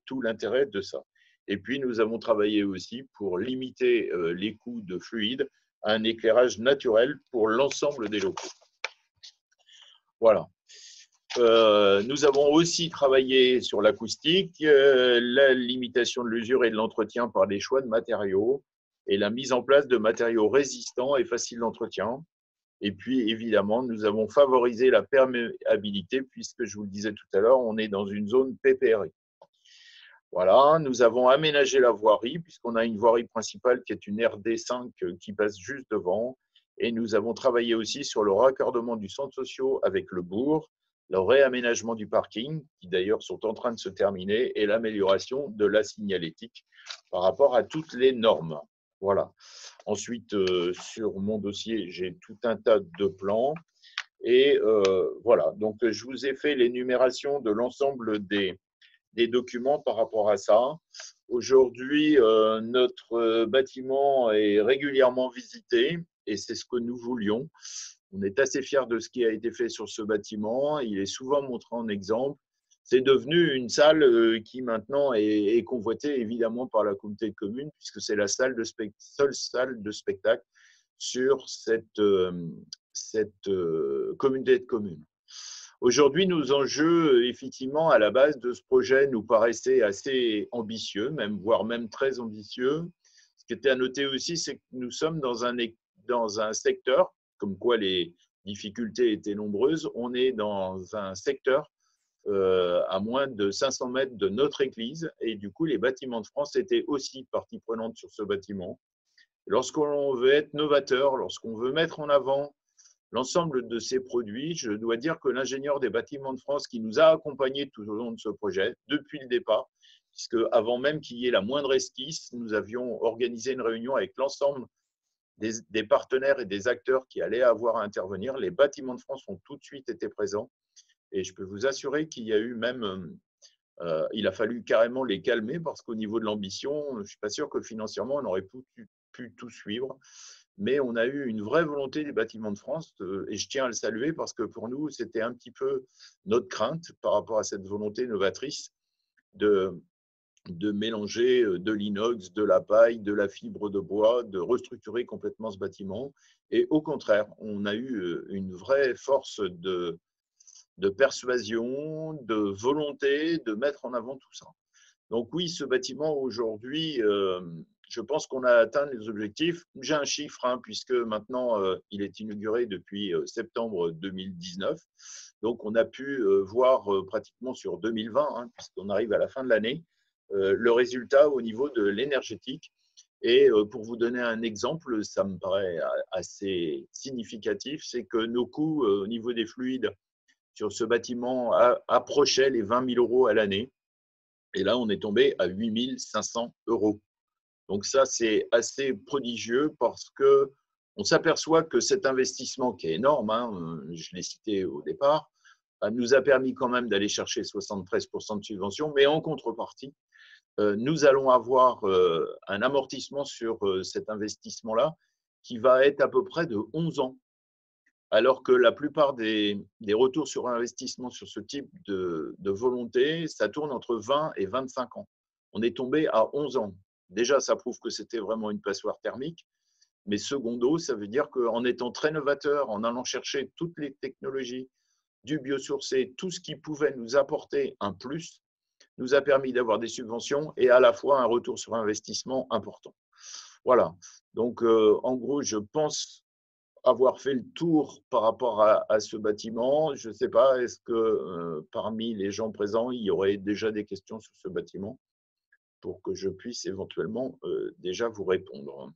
tout l'intérêt de ça. Et puis, nous avons travaillé aussi pour limiter les coûts de fluide à un éclairage naturel pour l'ensemble des locaux. Voilà. Nous avons aussi travaillé sur l'acoustique, la limitation de l'usure et de l'entretien par des choix de matériaux et la mise en place de matériaux résistants et faciles d'entretien. Et puis, évidemment, nous avons favorisé la perméabilité puisque, je vous le disais tout à l'heure, on est dans une zone PPRI. Voilà, nous avons aménagé la voirie puisqu'on a une voirie principale qui est une RD5 qui passe juste devant. Et nous avons travaillé aussi sur le raccordement du centre social avec le bourg, le réaménagement du parking, qui d'ailleurs sont en train de se terminer, et l'amélioration de la signalétique par rapport à toutes les normes. Voilà. Ensuite, sur mon dossier, j'ai tout un tas de plans. Et voilà, donc je vous ai fait l'énumération de l'ensemble des documents par rapport à ça. Aujourd'hui, notre bâtiment est régulièrement visité et c'est ce que nous voulions. On est assez fiers de ce qui a été fait sur ce bâtiment. Il est souvent montré en exemple. C'est devenu une salle qui maintenant est convoitée évidemment par la communauté de communes puisque c'est la seule salle de spectacle sur cette communauté de communes. Aujourd'hui, nos enjeux, effectivement, à la base de ce projet nous paraissaient assez ambitieux, voire même très ambitieux. Ce qui était à noter aussi, c'est que nous sommes dans un secteur, comme quoi les difficultés étaient nombreuses, on est dans un secteur à moins de 500 mètres de notre église, et du coup, les Bâtiments de France étaient aussi partie prenante sur ce bâtiment. Lorsqu'on veut être novateur, lorsqu'on veut mettre en avant l'ensemble de ces produits, je dois dire que l'ingénieur des Bâtiments de France qui nous a accompagnés tout au long de ce projet, depuis le départ, puisque avant même qu'il y ait la moindre esquisse, nous avions organisé une réunion avec l'ensemble des partenaires et des acteurs qui allaient avoir à intervenir. Les Bâtiments de France ont tout de suite été présents et je peux vous assurer qu'il y a eu même, il a fallu carrément les calmer parce qu'au niveau de l'ambition, je ne suis pas sûr que financièrement on aurait pu tout suivre. Mais on a eu une vraie volonté des Bâtiments de France et je tiens à le saluer parce que pour nous, c'était un petit peu notre crainte par rapport à cette volonté novatrice de mélanger de l'inox, de la paille, de la fibre de bois, de restructurer complètement ce bâtiment. Et au contraire, on a eu une vraie force de persuasion, de volonté de mettre en avant tout ça. Donc oui, ce bâtiment aujourd'hui, je pense qu'on a atteint les objectifs. J'ai un chiffre, puisque maintenant, il est inauguré depuis septembre 2019. Donc, on a pu voir pratiquement sur 2020, puisqu'on arrive à la fin de l'année, le résultat au niveau de l'énergétique. Et pour vous donner un exemple, ça me paraît assez significatif, c'est que nos coûts au niveau des fluides sur ce bâtiment approchaient les 20 000 € à l'année. Et là, on est tombé à 8 500 €. Donc ça, c'est assez prodigieux parce qu'on s'aperçoit que cet investissement qui est énorme, je l'ai cité au départ, nous a permis quand même d'aller chercher 73% de subvention, mais en contrepartie, nous allons avoir un amortissement sur cet investissement-là qui va être à peu près de 11 ans. Alors que la plupart des retours sur investissement sur ce type de volonté, ça tourne entre 20 et 25 ans. On est tombé à 11 ans. Déjà, ça prouve que c'était vraiment une passoire thermique. Mais secondo, ça veut dire qu'en étant très novateur, en allant chercher toutes les technologies du biosourcé, tout ce qui pouvait nous apporter un plus, nous a permis d'avoir des subventions et à la fois un retour sur investissement important. Voilà. Donc, en gros, je pense avoir fait le tour par rapport à ce bâtiment. Je ne sais pas, est-ce que parmi les gens présents, il y aurait déjà des questions sur ce bâtiment pour que je puisse éventuellement déjà vous répondre.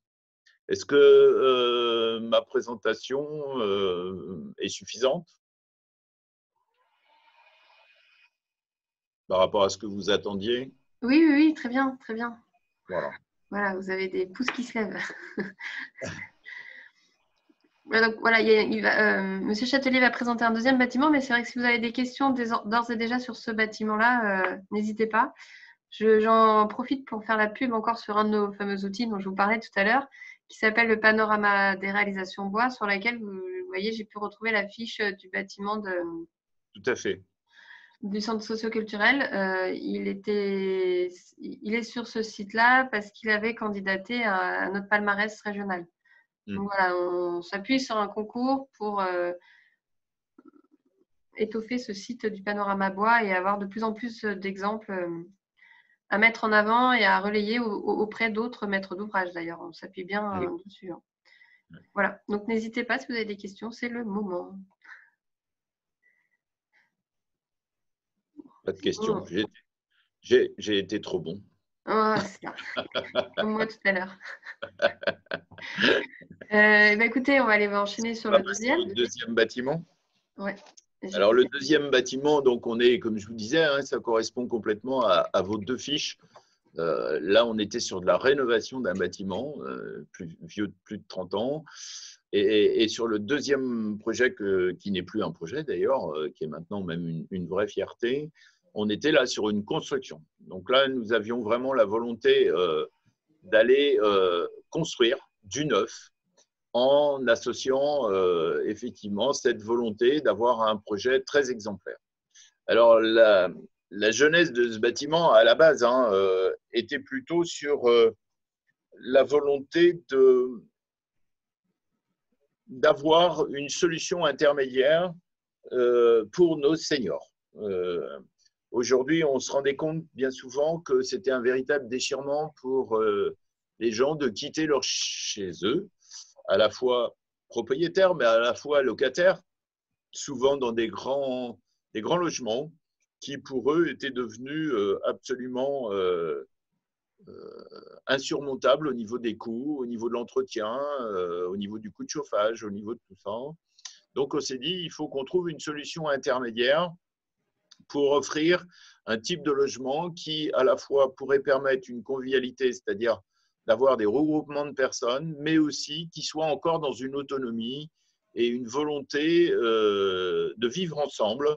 Est-ce que ma présentation est suffisante par rapport à ce que vous attendiez? Oui, oui, oui, très bien, très bien. Voilà. Voilà, vous avez des pouces qui se lèvent. Donc, voilà, Monsieur Châtelier va présenter un deuxième bâtiment, mais c'est vrai que si vous avez des questions d'ores et déjà sur ce bâtiment-là, n'hésitez pas. J'en profite pour faire la pub encore sur un de nos fameux outils dont je vous parlais tout à l'heure, qui s'appelle le panorama des réalisations bois, sur laquelle, vous voyez, j'ai pu retrouver la fiche du bâtiment Tout à fait. du centre socioculturel. Il est sur ce site-là parce qu'il avait candidaté à notre palmarès régional. Donc voilà, on s'appuie sur un concours pour étoffer ce site du panorama bois et avoir de plus en plus d'exemples à mettre en avant et à relayer auprès d'autres maîtres d'ouvrage. D'ailleurs, on s'appuie bien dessus. Voilà, donc n'hésitez pas si vous avez des questions, c'est le moment. Pas de questions. J'ai été trop bon. Oh, c'est ça. Comme moi tout à l'heure. Écoutez, on va aller enchaîner sur le deuxième. Le deuxième bâtiment. Ouais. Alors, le deuxième bâtiment, donc on est, comme je vous disais, hein, ça correspond complètement à vos deux fiches. Là, on était sur de la rénovation d'un bâtiment plus vieux de plus de 30 ans. Et sur le deuxième projet, qui n'est plus un projet d'ailleurs, qui est maintenant même une vraie fierté, on était là sur une construction. Donc là, nous avions vraiment la volonté d'aller construire du neuf en associant effectivement cette volonté d'avoir un projet très exemplaire. Alors, la jeunesse de ce bâtiment, à la base, était plutôt sur la volonté d'avoir une solution intermédiaire pour nos seniors. Aujourd'hui, on se rendait compte bien souvent que c'était un véritable déchirement pour les gens de quitter leur chez eux, à la fois propriétaires, mais à la fois locataires, souvent dans des grands logements qui, pour eux, étaient devenus absolument insurmontables au niveau des coûts, au niveau de l'entretien, au niveau du coût de chauffage, au niveau de tout ça. Donc, on s'est dit, il faut qu'on trouve une solution intermédiaire pour offrir un type de logement qui, à la fois, pourrait permettre une convivialité, c'est-à-dire d'avoir des regroupements de personnes, mais aussi qui soit encore dans une autonomie et une volonté de vivre ensemble,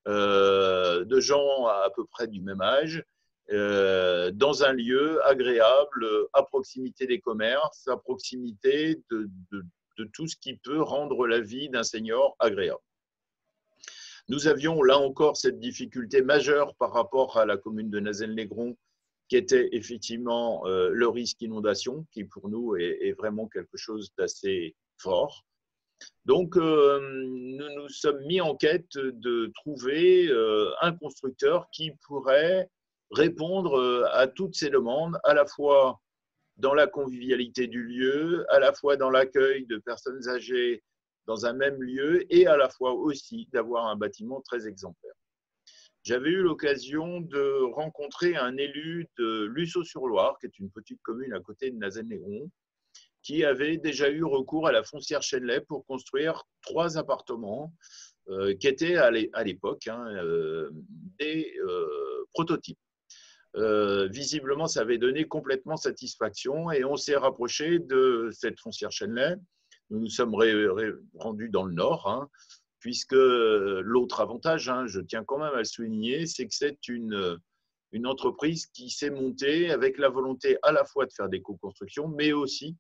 de gens à peu près du même âge, dans un lieu agréable, à proximité des commerces, à proximité de tout ce qui peut rendre la vie d'un senior agréable. Nous avions là encore cette difficulté majeure par rapport à la commune de Nazelles-Négron, qui était effectivement le risque inondation, qui pour nous est vraiment quelque chose d'assez fort. Donc, nous nous sommes mis en quête de trouver un constructeur qui pourrait répondre à toutes ces demandes, à la fois dans la convivialité du lieu, à la fois dans l'accueil de personnes âgées dans un même lieu et à la fois aussi d'avoir un bâtiment très exemplaire. J'avais eu l'occasion de rencontrer un élu de Lussau-sur-Loire, qui est une petite commune à côté de Nazelles-Négron, qui avait déjà eu recours à la foncière Chenley pour construire 3 appartements qui étaient à l'époque des prototypes. Visiblement, ça avait donné complètement satisfaction et on s'est rapproché de cette foncière Chenley. Nous nous sommes rendus dans le Nord, puisque l'autre avantage, je tiens quand même à le souligner, c'est que c'est une entreprise qui s'est montée avec la volonté à la fois de faire des co-constructions, mais aussi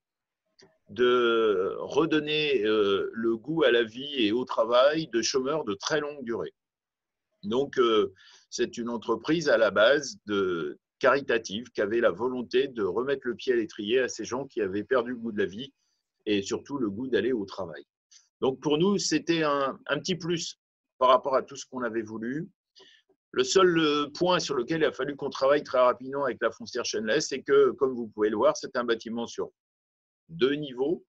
de redonner le goût à la vie et au travail de chômeurs de très longue durée. Donc, c'est une entreprise à la base caritative qui avait la volonté de remettre le pied à l'étrier à ces gens qui avaient perdu le goût de la vie et surtout le goût d'aller au travail. Donc, pour nous, c'était un petit plus par rapport à tout ce qu'on avait voulu. Le seul point sur lequel il a fallu qu'on travaille très rapidement avec la foncière Chenley, c'est que, comme vous pouvez le voir, c'est un bâtiment sur 2 niveaux,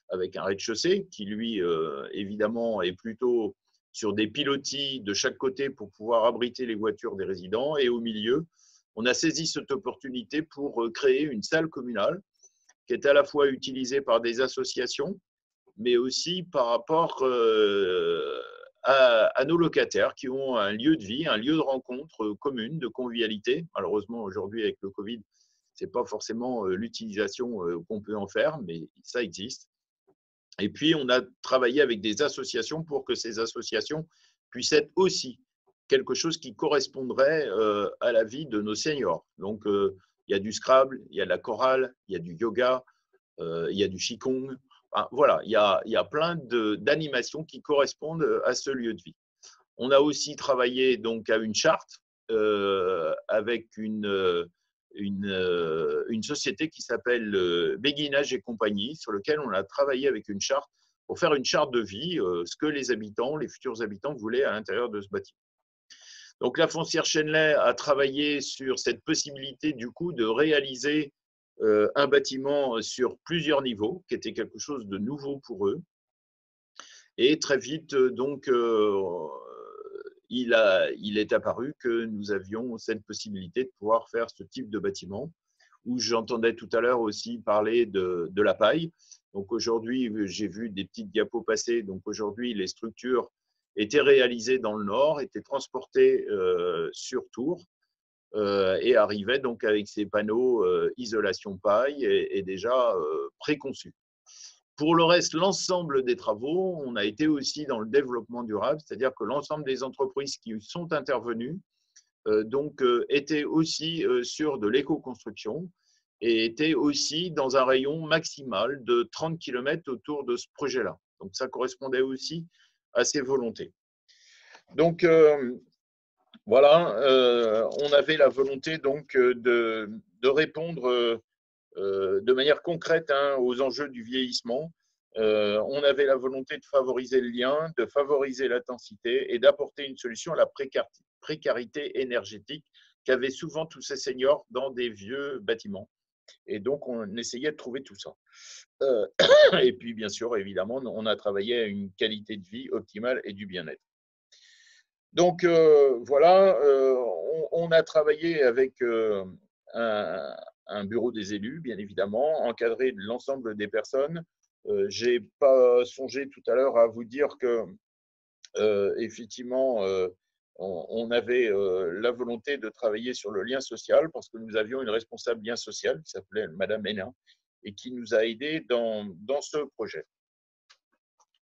avec un rez-de-chaussée qui, lui, évidemment, est plutôt sur des pilotis de chaque côté pour pouvoir abriter les voitures des résidents. Et au milieu, on a saisi cette opportunité pour créer une salle communale qui est à la fois utilisée par des associations, mais aussi par rapport à nos locataires qui ont un lieu de vie, un lieu de rencontre commune, de convivialité. Malheureusement, aujourd'hui, avec le Covid, ce n'est pas forcément l'utilisation qu'on peut en faire, mais ça existe. Et puis, on a travaillé avec des associations pour que ces associations puissent être aussi quelque chose qui correspondrait à la vie de nos seniors. Donc, il y a du Scrabble, il y a de la chorale, il y a du yoga, il y a du Qigong. Enfin, voilà, il y a plein d'animations qui correspondent à ce lieu de vie. On a aussi travaillé donc à une charte avec une société qui s'appelle Béguinage et compagnie, sur lequel on a travaillé avec une charte pour faire une charte de vie, ce que les habitants, les futurs habitants voulaient à l'intérieur de ce bâtiment. Donc la foncière Chenley a travaillé sur cette possibilité du coup de réaliser un bâtiment sur plusieurs niveaux, qui était quelque chose de nouveau pour eux. Et très vite, donc, il est apparu que nous avions cette possibilité de pouvoir faire ce type de bâtiment, où j'entendais tout à l'heure aussi parler de la paille. Donc aujourd'hui, j'ai vu des petites diapos passer. Donc aujourd'hui, les structures étaient réalisées dans le nord, étaient transportées sur Tours et arrivaient donc avec ces panneaux isolation paille et déjà préconçus. Pour le reste, l'ensemble des travaux, on a été aussi dans le développement durable, c'est-à-dire que l'ensemble des entreprises qui sont intervenues étaient aussi sur de l'éco-construction et étaient aussi dans un rayon maximal de 30 km autour de ce projet-là. Donc, ça correspondait aussi à ces volontés. Donc, voilà, on avait la volonté donc de répondre de manière concrète aux enjeux du vieillissement. On avait la volonté de favoriser le lien, de favoriser l'intensité et d'apporter une solution à la précarité énergétique qu'avaient souvent tous ces seniors dans des vieux bâtiments. Et donc, on essayait de trouver tout ça. Et puis, bien sûr, évidemment, on a travaillé à une qualité de vie optimale et du bien-être. Donc, voilà, on a travaillé avec un bureau des élus, bien évidemment, encadré de l'ensemble des personnes. Je n'ai pas songé tout à l'heure à vous dire que, effectivement, on avait la volonté de travailler sur le lien social parce que nous avions une responsable lien social qui s'appelait Madame Hénin et qui nous a aidés dans ce projet.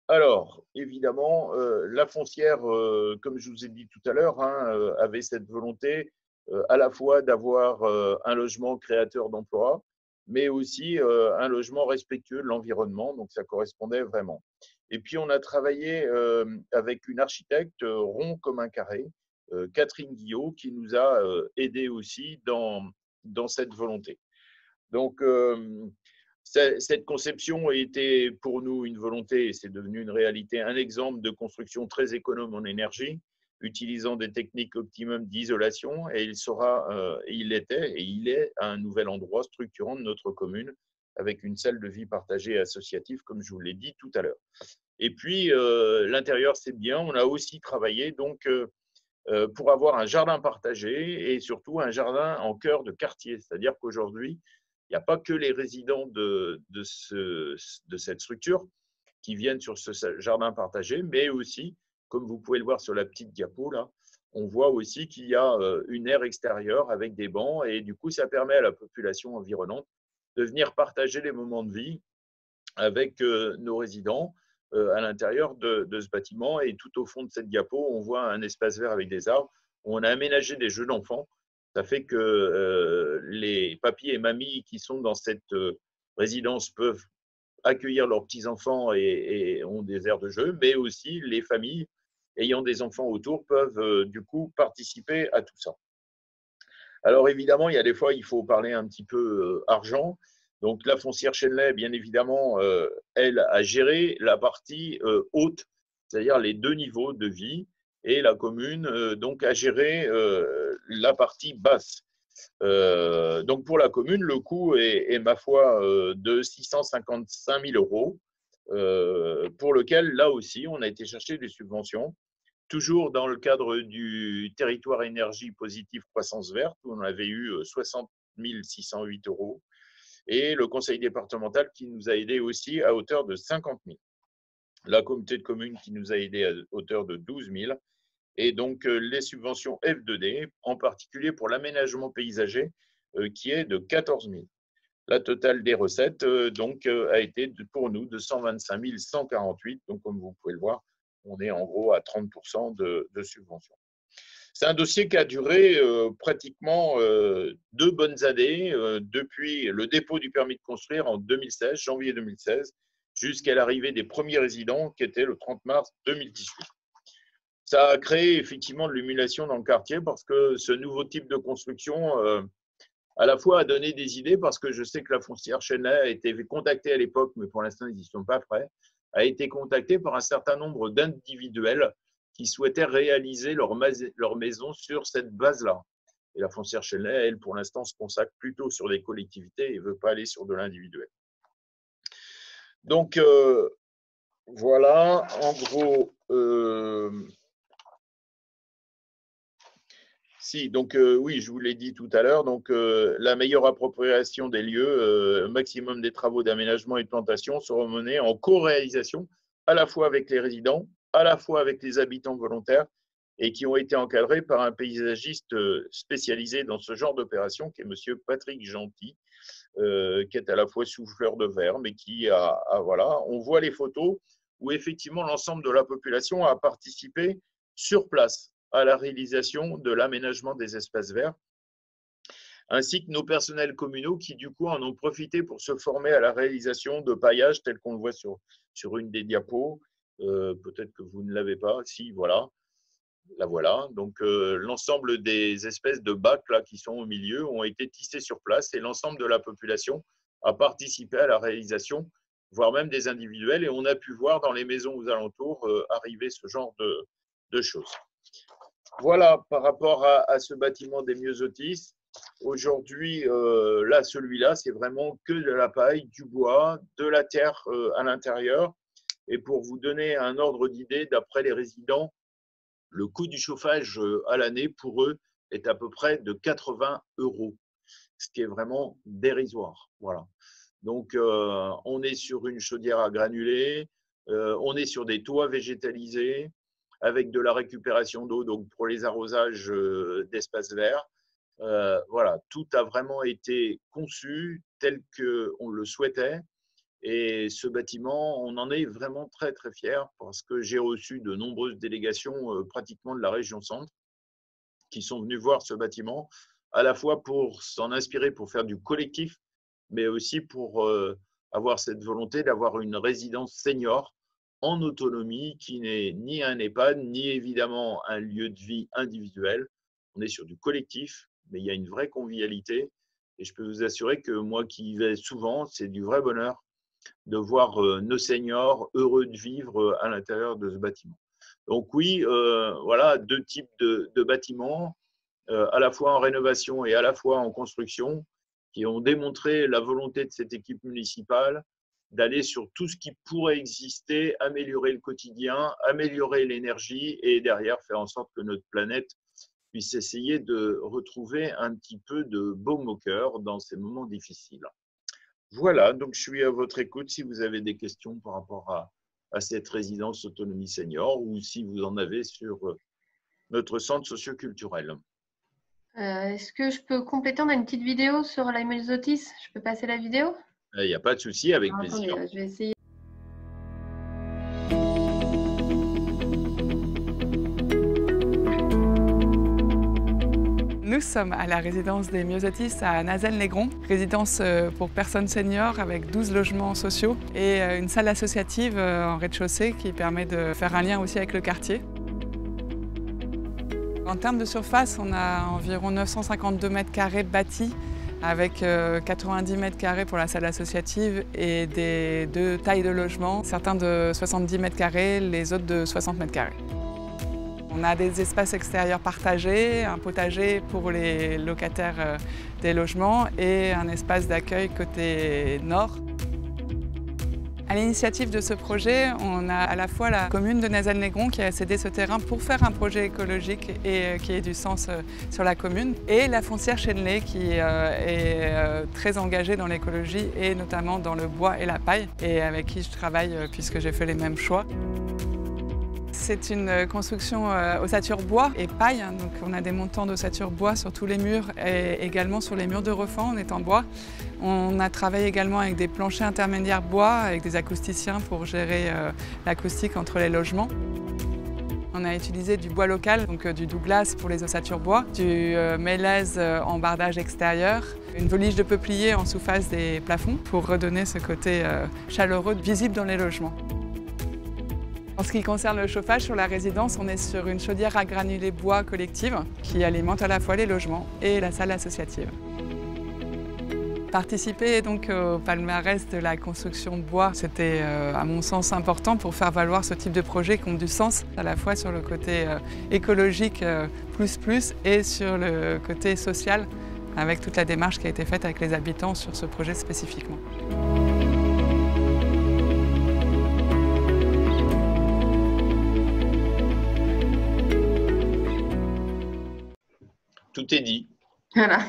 Alors, évidemment, la foncière, comme je vous ai dit tout à l'heure, avait cette volonté à la fois d'avoir un logement créateur d'emplois, mais aussi un logement respectueux de l'environnement, donc ça correspondait vraiment. Et puis, on a travaillé avec une architecte rond comme un carré, Catherine Guillot, qui nous a aidés aussi dans cette volonté. Donc, cette conception a été pour nous une volonté et c'est devenu une réalité, un exemple de construction très économe en énergie, utilisant des techniques optimum d'isolation et il est à un nouvel endroit structurant de notre commune avec une salle de vie partagée associative, comme je vous l'ai dit tout à l'heure. Et puis, l'intérieur, c'est bien. On a aussi travaillé donc pour avoir un jardin partagé et surtout un jardin en cœur de quartier. C'est-à-dire qu'aujourd'hui, il n'y a pas que les résidents de cette structure qui viennent sur ce jardin partagé, mais aussi, comme vous pouvez le voir sur la petite diapo, là, on voit aussi qu'il y a une aire extérieure avec des bancs et du coup, ça permet à la population environnante de venir partager les moments de vie avec nos résidents à l'intérieur de ce bâtiment. Et tout au fond de cette diapo, on voit un espace vert avec des arbres où on a aménagé des jeux d'enfants. Ça fait que les papis et mamies qui sont dans cette résidence peuvent accueillir leurs petits-enfants et ont des aires de jeu, mais aussi les familles ayant des enfants autour peuvent du coup participer à tout ça. Alors évidemment, il y a des fois, il faut parler un petit peu argent. Donc la foncière Chenley, bien évidemment, elle a géré la partie haute, c'est-à-dire les 2 niveaux de vie, et la commune donc a géré la partie basse. Donc pour la commune, le coût est ma foi de 655 000 €, pour lequel là aussi on a été chercher des subventions, toujours dans le cadre du territoire énergie positive croissance verte, où on avait eu 60 608 €, et le conseil départemental qui nous a aidés aussi à hauteur de 50 000. La communauté de communes qui nous a aidés à hauteur de 12 000, et donc les subventions F2D, en particulier pour l'aménagement paysager, qui est de 14 000. La totale des recettes donc, a été pour nous de 125 148. Donc, comme vous pouvez le voir, on est en gros à 30% de subvention. C'est un dossier qui a duré pratiquement 2 bonnes années, depuis le dépôt du permis de construire en 2016, janvier 2016, jusqu'à l'arrivée des premiers résidents, qui était le 30 mars 2018. Ça a créé effectivement de l'émulation dans le quartier, parce que ce nouveau type de construction, à la fois a donné des idées, parce que je sais que la foncière Chenley a été contactée à l'époque, mais pour l'instant, ils n'y sont pas prêts, a été contactée par un certain nombre d'individuels qui souhaitaient réaliser leur maison sur cette base-là. Et la foncière Chenley, elle, pour l'instant, se consacre plutôt sur les collectivités et ne veut pas aller sur de l'individuel. Donc, voilà, en gros… Si, donc oui, je vous l'ai dit tout à l'heure, donc la meilleure appropriation des lieux, maximum des travaux d'aménagement et de plantation seront menés en co-réalisation, à la fois avec les résidents, à la fois avec les habitants volontaires, et qui ont été encadrés par un paysagiste spécialisé dans ce genre d'opération, qui est monsieur Patrick Gentil, qui est à la fois souffleur de verre, mais qui voilà, on voit les photos où effectivement l'ensemble de la population a participé sur place à la réalisation de l'aménagement des espaces verts, ainsi que nos personnels communaux qui du coup en ont profité pour se former à la réalisation de paillages tel qu'on le voit sur une des diapos. Peut-être que vous ne l'avez pas. Si, voilà. La voilà. Donc l'ensemble des espèces de bacs là, qui sont au milieu ont été tissés sur place, et l'ensemble de la population a participé à la réalisation, voire même des individuels, et on a pu voir dans les maisons aux alentours arriver ce genre de choses. Voilà, par rapport à ce bâtiment des Myosotis, aujourd'hui, là, celui-là, c'est vraiment que de la paille, du bois, de la terre à l'intérieur. Et pour vous donner un ordre d'idée, d'après les résidents, le coût du chauffage à l'année, pour eux, est à peu près de 80 €, ce qui est vraiment dérisoire. Voilà. Donc, on est sur une chaudière à granulés, on est sur des toits végétalisés, avec de la récupération d'eau, donc pour les arrosages d'espaces verts. Voilà, tout a vraiment été conçu tel qu'on le souhaitait. Et ce bâtiment, on en est vraiment très, très fiers, parce que j'ai reçu de nombreuses délégations pratiquement de la région centre qui sont venues voir ce bâtiment, à la fois pour s'en inspirer, pour faire du collectif, mais aussi pour avoir cette volonté d'avoir une résidence senior en autonomie, qui n'est ni un EHPAD, ni évidemment un lieu de vie individuel. On est sur du collectif, mais il y a une vraie convivialité. Et je peux vous assurer que moi qui y vais souvent, c'est du vrai bonheur de voir nos seniors heureux de vivre à l'intérieur de ce bâtiment. Donc oui, voilà, 2 types de bâtiments, à la fois en rénovation et à la fois en construction, qui ont démontré la volonté de cette équipe municipale d'aller sur tout ce qui pourrait exister, améliorer le quotidien, améliorer l'énergie, et derrière faire en sorte que notre planète puisse essayer de retrouver un petit peu de baume au cœur dans ces moments difficiles. Voilà, donc je suis à votre écoute si vous avez des questions par rapport à cette résidence autonomie senior, ou si vous en avez sur notre centre socioculturel. Est-ce que je peux compléter? On a une petite vidéo sur la Myosotis. Je peux passer la vidéo? Il n'y a pas de souci, avec plaisir. Attendez, je vais essayer. Nous sommes sommes à la résidence des Myosotis à Nazelles-Négron, résidence pour personnes seniors avec 12 logements sociaux et une salle associative en rez-de-chaussée qui permet de faire un lien aussi avec le quartier. En termes de surface, on a environ 952 mètres carrés bâtis avec 90 mètres carrés pour la salle associative et des deux tailles de logement, certains de 70 mètres carrés, les autres de 60 mètres carrés. On a des espaces extérieurs partagés, un potager pour les locataires des logements et un espace d'accueil côté nord. À l'initiative de ce projet, on a à la fois la commune de Nazelles-Négron qui a cédé ce terrain pour faire un projet écologique et qui ait du sens sur la commune, et la foncière Chenley qui est très engagée dans l'écologie et notamment dans le bois et la paille, et avec qui je travaille puisque j'ai fait les mêmes choix. C'est une construction ossature bois et paille, donc on a des montants d'ossature bois sur tous les murs et également sur les murs de refend, on est en bois. On a travaillé également avec des planchers intermédiaires bois, avec des acousticiens pour gérer l'acoustique entre les logements. On a utilisé du bois local, donc du Douglas pour les ossatures bois, du mélèze en bardage extérieur, une volige de peuplier en sous-face des plafonds pour redonner ce côté chaleureux visible dans les logements. En ce qui concerne le chauffage sur la résidence, on est sur une chaudière à granulés bois collective qui alimente à la fois les logements et la salle associative. Participer donc au palmarès de la construction bois, c'était à mon sens important pour faire valoir ce type de projet qui ont du sens à la fois sur le côté écologique plus et sur le côté social avec toute la démarche qui a été faite avec les habitants sur ce projet spécifiquement. Tout est dit. Voilà.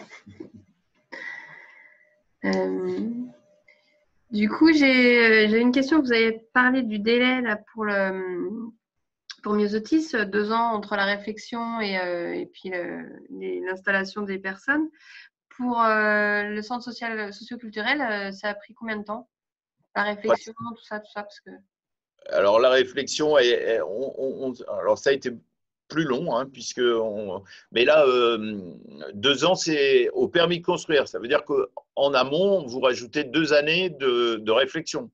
Du coup, j'ai une question. Vous avez parlé du délai là, pour Myosotis, 2 ans entre la réflexion et puis l'installation des personnes. Pour le centre social socio-culturel, ça a pris combien de temps? La réflexion, tout ça, parce que... Alors la réflexion, alors ça a été plus long, hein, mais là, 2 ans, c'est au permis de construire. Ça veut dire qu'en amont, vous rajoutez 2 années de réflexion.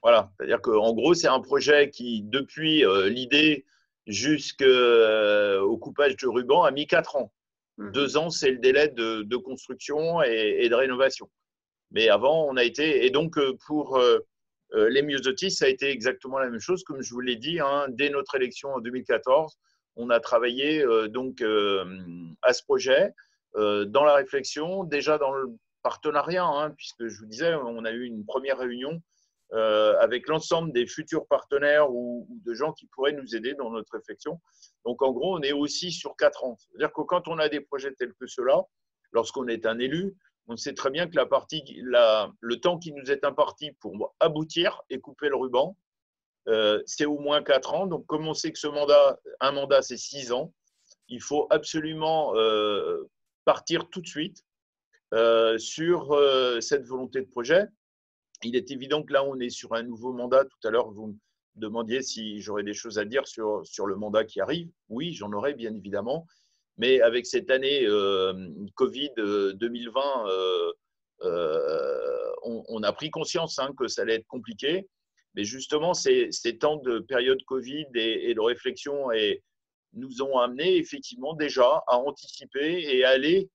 Voilà, c'est-à-dire qu'en gros, c'est un projet qui, depuis l'idée jusqu'au coupage de ruban, a mis 4 ans. 2 ans, c'est le délai de construction et de rénovation. Mais avant, on a été… Et donc, pour… les Myosotis, ça a été exactement la même chose. Comme je vous l'ai dit, hein, dès notre élection en 2014, on a travaillé à ce projet, dans la réflexion, déjà dans le partenariat, hein, puisque je vous disais, on a eu une première réunion avec l'ensemble des futurs partenaires ou de gens qui pourraient nous aider dans notre réflexion. Donc, en gros, on est aussi sur 4 ans. C'est-à-dire que quand on a des projets tels que ceux-là, lorsqu'on est un élu, on sait très bien que le temps qui nous est imparti pour aboutir et couper le ruban, c'est au moins 4 ans. Donc, comme on sait que un mandat, c'est 6 ans, il faut absolument partir tout de suite sur cette volonté de projet. Il est évident que là, on est sur un nouveau mandat. Tout à l'heure, vous me demandiez si j'aurais des choses à dire sur le mandat qui arrive. Oui, j'en aurais bien évidemment. Mais avec cette année Covid 2020, on a pris conscience que ça allait être compliqué. Mais justement, ces temps de période Covid et de réflexion nous ont amené effectivement déjà à anticiper et à aller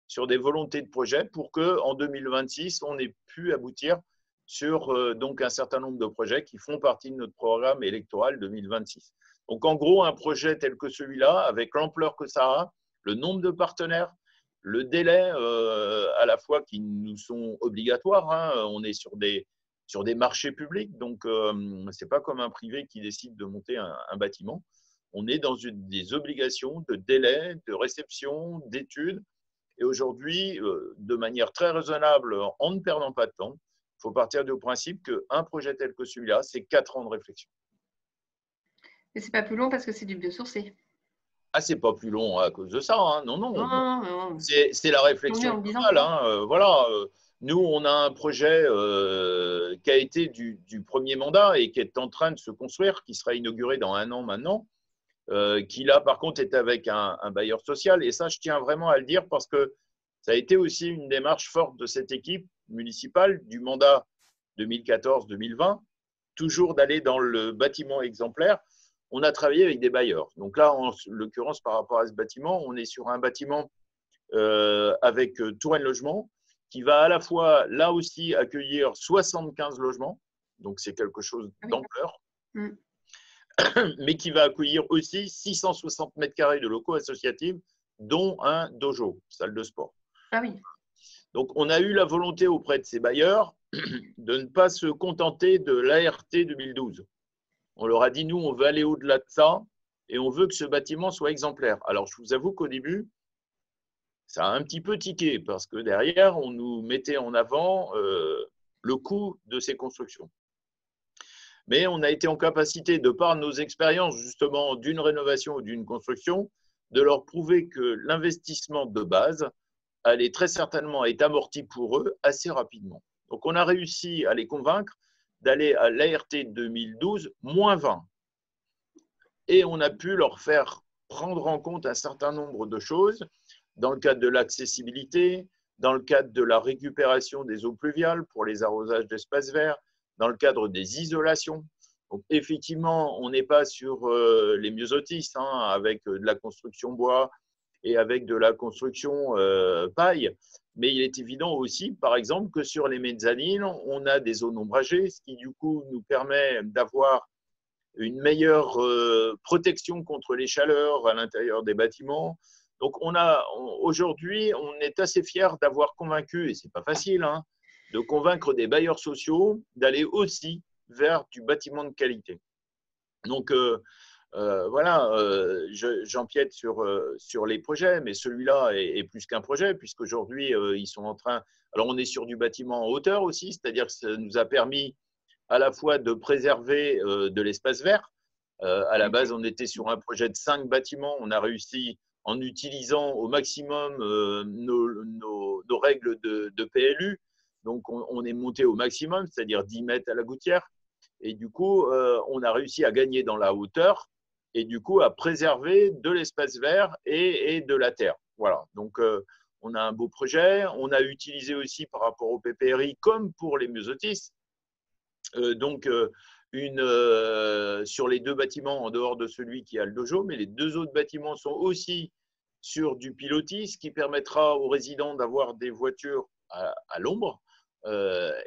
sur des volontés de projet pour qu'en 2026, on ait pu aboutir sur donc un certain nombre de projets qui font partie de notre programme électoral 2026. Donc, en gros, un projet tel que celui-là, avec l'ampleur que ça a, le nombre de partenaires, le délai à la fois qui nous sont obligatoires, hein, on est sur des marchés publics, donc ce n'est pas comme un privé qui décide de monter un bâtiment. On est dans des obligations de délai, de réception, d'études. Et aujourd'hui, de manière très raisonnable, en ne perdant pas de temps, il faut partir du principe qu'un projet tel que celui-là, c'est 4 ans de réflexion. Mais ce n'est pas plus long parce que c'est du biosourcé. Ah, c'est pas plus long à cause de ça, hein. Non. Non. C'est la réflexion globale, hein. Voilà. Nous, on a un projet qui a été du premier mandat et qui est en train de se construire, qui sera inauguré dans 1 an maintenant. qui là, par contre, est avec un bailleur social. Et ça, je tiens vraiment à le dire parce que ça a été aussi une démarche forte de cette équipe municipale du mandat 2014-2020, toujours d'aller dans le bâtiment exemplaire. On a travaillé avec des bailleurs. Donc là, en l'occurrence, par rapport à ce bâtiment, on est sur un bâtiment avec Touraine Logement qui va à la fois, là aussi, accueillir 75 logements. Donc, c'est quelque chose d'ampleur. Mais qui va accueillir aussi 660 mètres carrés de locaux associatifs, dont un dojo, salle de sport. Ah oui. Donc, on a eu la volonté auprès de ces bailleurs de ne pas se contenter de l'ART 2012. On leur a dit, nous, on veut aller au-delà de ça et on veut que ce bâtiment soit exemplaire. Alors, je vous avoue qu'au début, ça a un petit peu tiqué parce que derrière, on nous mettait en avant le coût de ces constructions. Mais on a été en capacité, de par nos expériences justement d'une rénovation ou d'une construction, de leur prouver que l'investissement de base allait très certainement être amorti pour eux assez rapidement. Donc on a réussi à les convaincre d'aller à l'ART 2012 moins 20. Et on a pu leur faire prendre en compte un certain nombre de choses dans le cadre de l'accessibilité, dans le cadre de la récupération des eaux pluviales pour les arrosages d'espaces verts, dans le cadre des isolations. Donc, effectivement, on n'est pas sur les myosotis avec de la construction bois et avec de la construction paille, mais il est évident aussi, par exemple, que sur les mezzanines, on a des zones ombragées, ce qui du coup nous permet d'avoir une meilleure protection contre les chaleurs à l'intérieur des bâtiments. Donc, aujourd'hui, on est assez fiers d'avoir convaincu, et ce n'est pas facile, de convaincre des bailleurs sociaux d'aller aussi vers du bâtiment de qualité. Donc, voilà, j'empiète sur les projets, mais celui-là est plus qu'un projet, puisqu'aujourd'hui, ils sont en train… Alors, on est sur du bâtiment en hauteur aussi, c'est-à-dire que ça nous a permis à la fois de préserver de l'espace vert. À la base, on était sur un projet de 5 bâtiments. On a réussi, en utilisant au maximum nos règles de PLU, donc on est monté au maximum, c'est-à-dire 10 mètres à la gouttière. Et du coup, on a réussi à gagner dans la hauteur et du coup à préserver de l'espace vert et de la terre. Voilà, donc on a un beau projet. On a utilisé aussi par rapport au PPRI, comme pour les myosotis, sur les 2 bâtiments en dehors de celui qui a le dojo, mais les 2 autres bâtiments sont aussi sur du pilotis, ce qui permettra aux résidents d'avoir des voitures à l'ombre.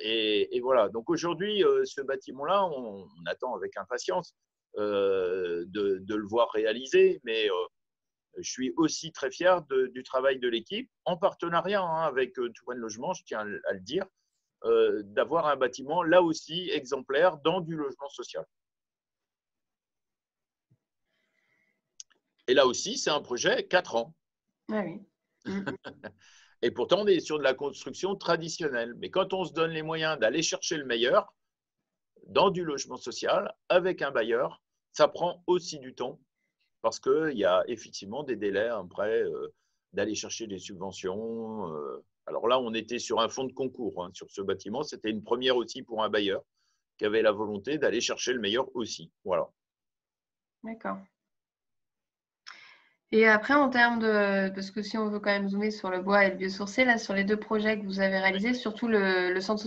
Et voilà, donc aujourd'hui, ce bâtiment-là, on attend avec impatience de le voir réalisé, mais je suis aussi très fier du travail de l'équipe, en partenariat avec Touraine Logement, je tiens à le dire, d'avoir un bâtiment là aussi exemplaire dans du logement social. Et là aussi, c'est un projet 4 ans. Ah oui. Et pourtant, on est sur de la construction traditionnelle. Mais quand on se donne les moyens d'aller chercher le meilleur dans du logement social avec un bailleur, ça prend aussi du temps parce qu'il y a effectivement des délais après d'aller chercher des subventions. Alors là, on était sur un fonds de concours sur ce bâtiment. C'était une première aussi pour un bailleur qui avait la volonté d'aller chercher le meilleur aussi. Voilà. D'accord. Et après, en termes parce que si on veut quand même zoomer sur le bois et le biosourcé, là, sur les 2 projets que vous avez réalisés, surtout le centre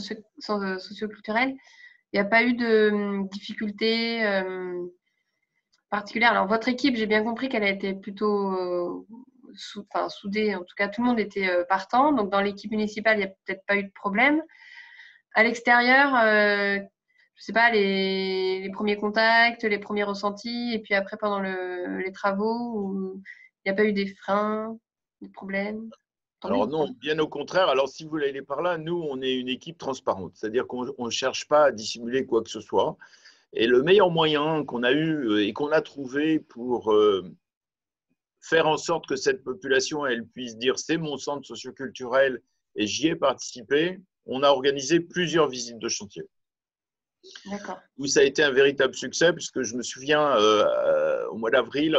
socioculturel, il n'y a pas eu de difficultés particulières. Alors, votre équipe, j'ai bien compris qu'elle a été plutôt soudée. En tout cas, tout le monde était partant. Donc, dans l'équipe municipale, il n'y a peut-être pas eu de problème. À l'extérieur, je ne sais pas, les premiers contacts, les premiers ressentis, et puis après, pendant les travaux, il n'y a pas eu des freins, des problèmes? Alors non, bien au contraire. Alors si vous voulez aller par là, nous, on est une équipe transparente. C'est-à-dire qu'on ne cherche pas à dissimuler quoi que ce soit. Et le meilleur moyen qu'on a eu et qu'on a trouvé pour faire en sorte que cette population, elle puisse dire « c'est mon centre socioculturel et j'y ai participé », on a organisé plusieurs visites de chantier. Où ça a été un véritable succès, puisque je me souviens, au mois d'avril,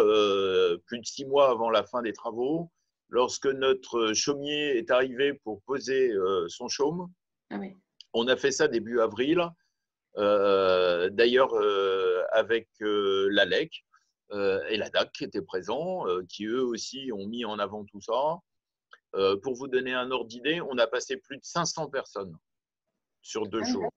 plus de 6 mois avant la fin des travaux, lorsque notre chaumier est arrivé pour poser son chaume, on a fait ça début avril, d'ailleurs avec l'ALEC, et la DAC qui était présent, qui eux aussi ont mis en avant tout ça. Pour vous donner un ordre d'idée, on a passé plus de 500 personnes sur 2 jours.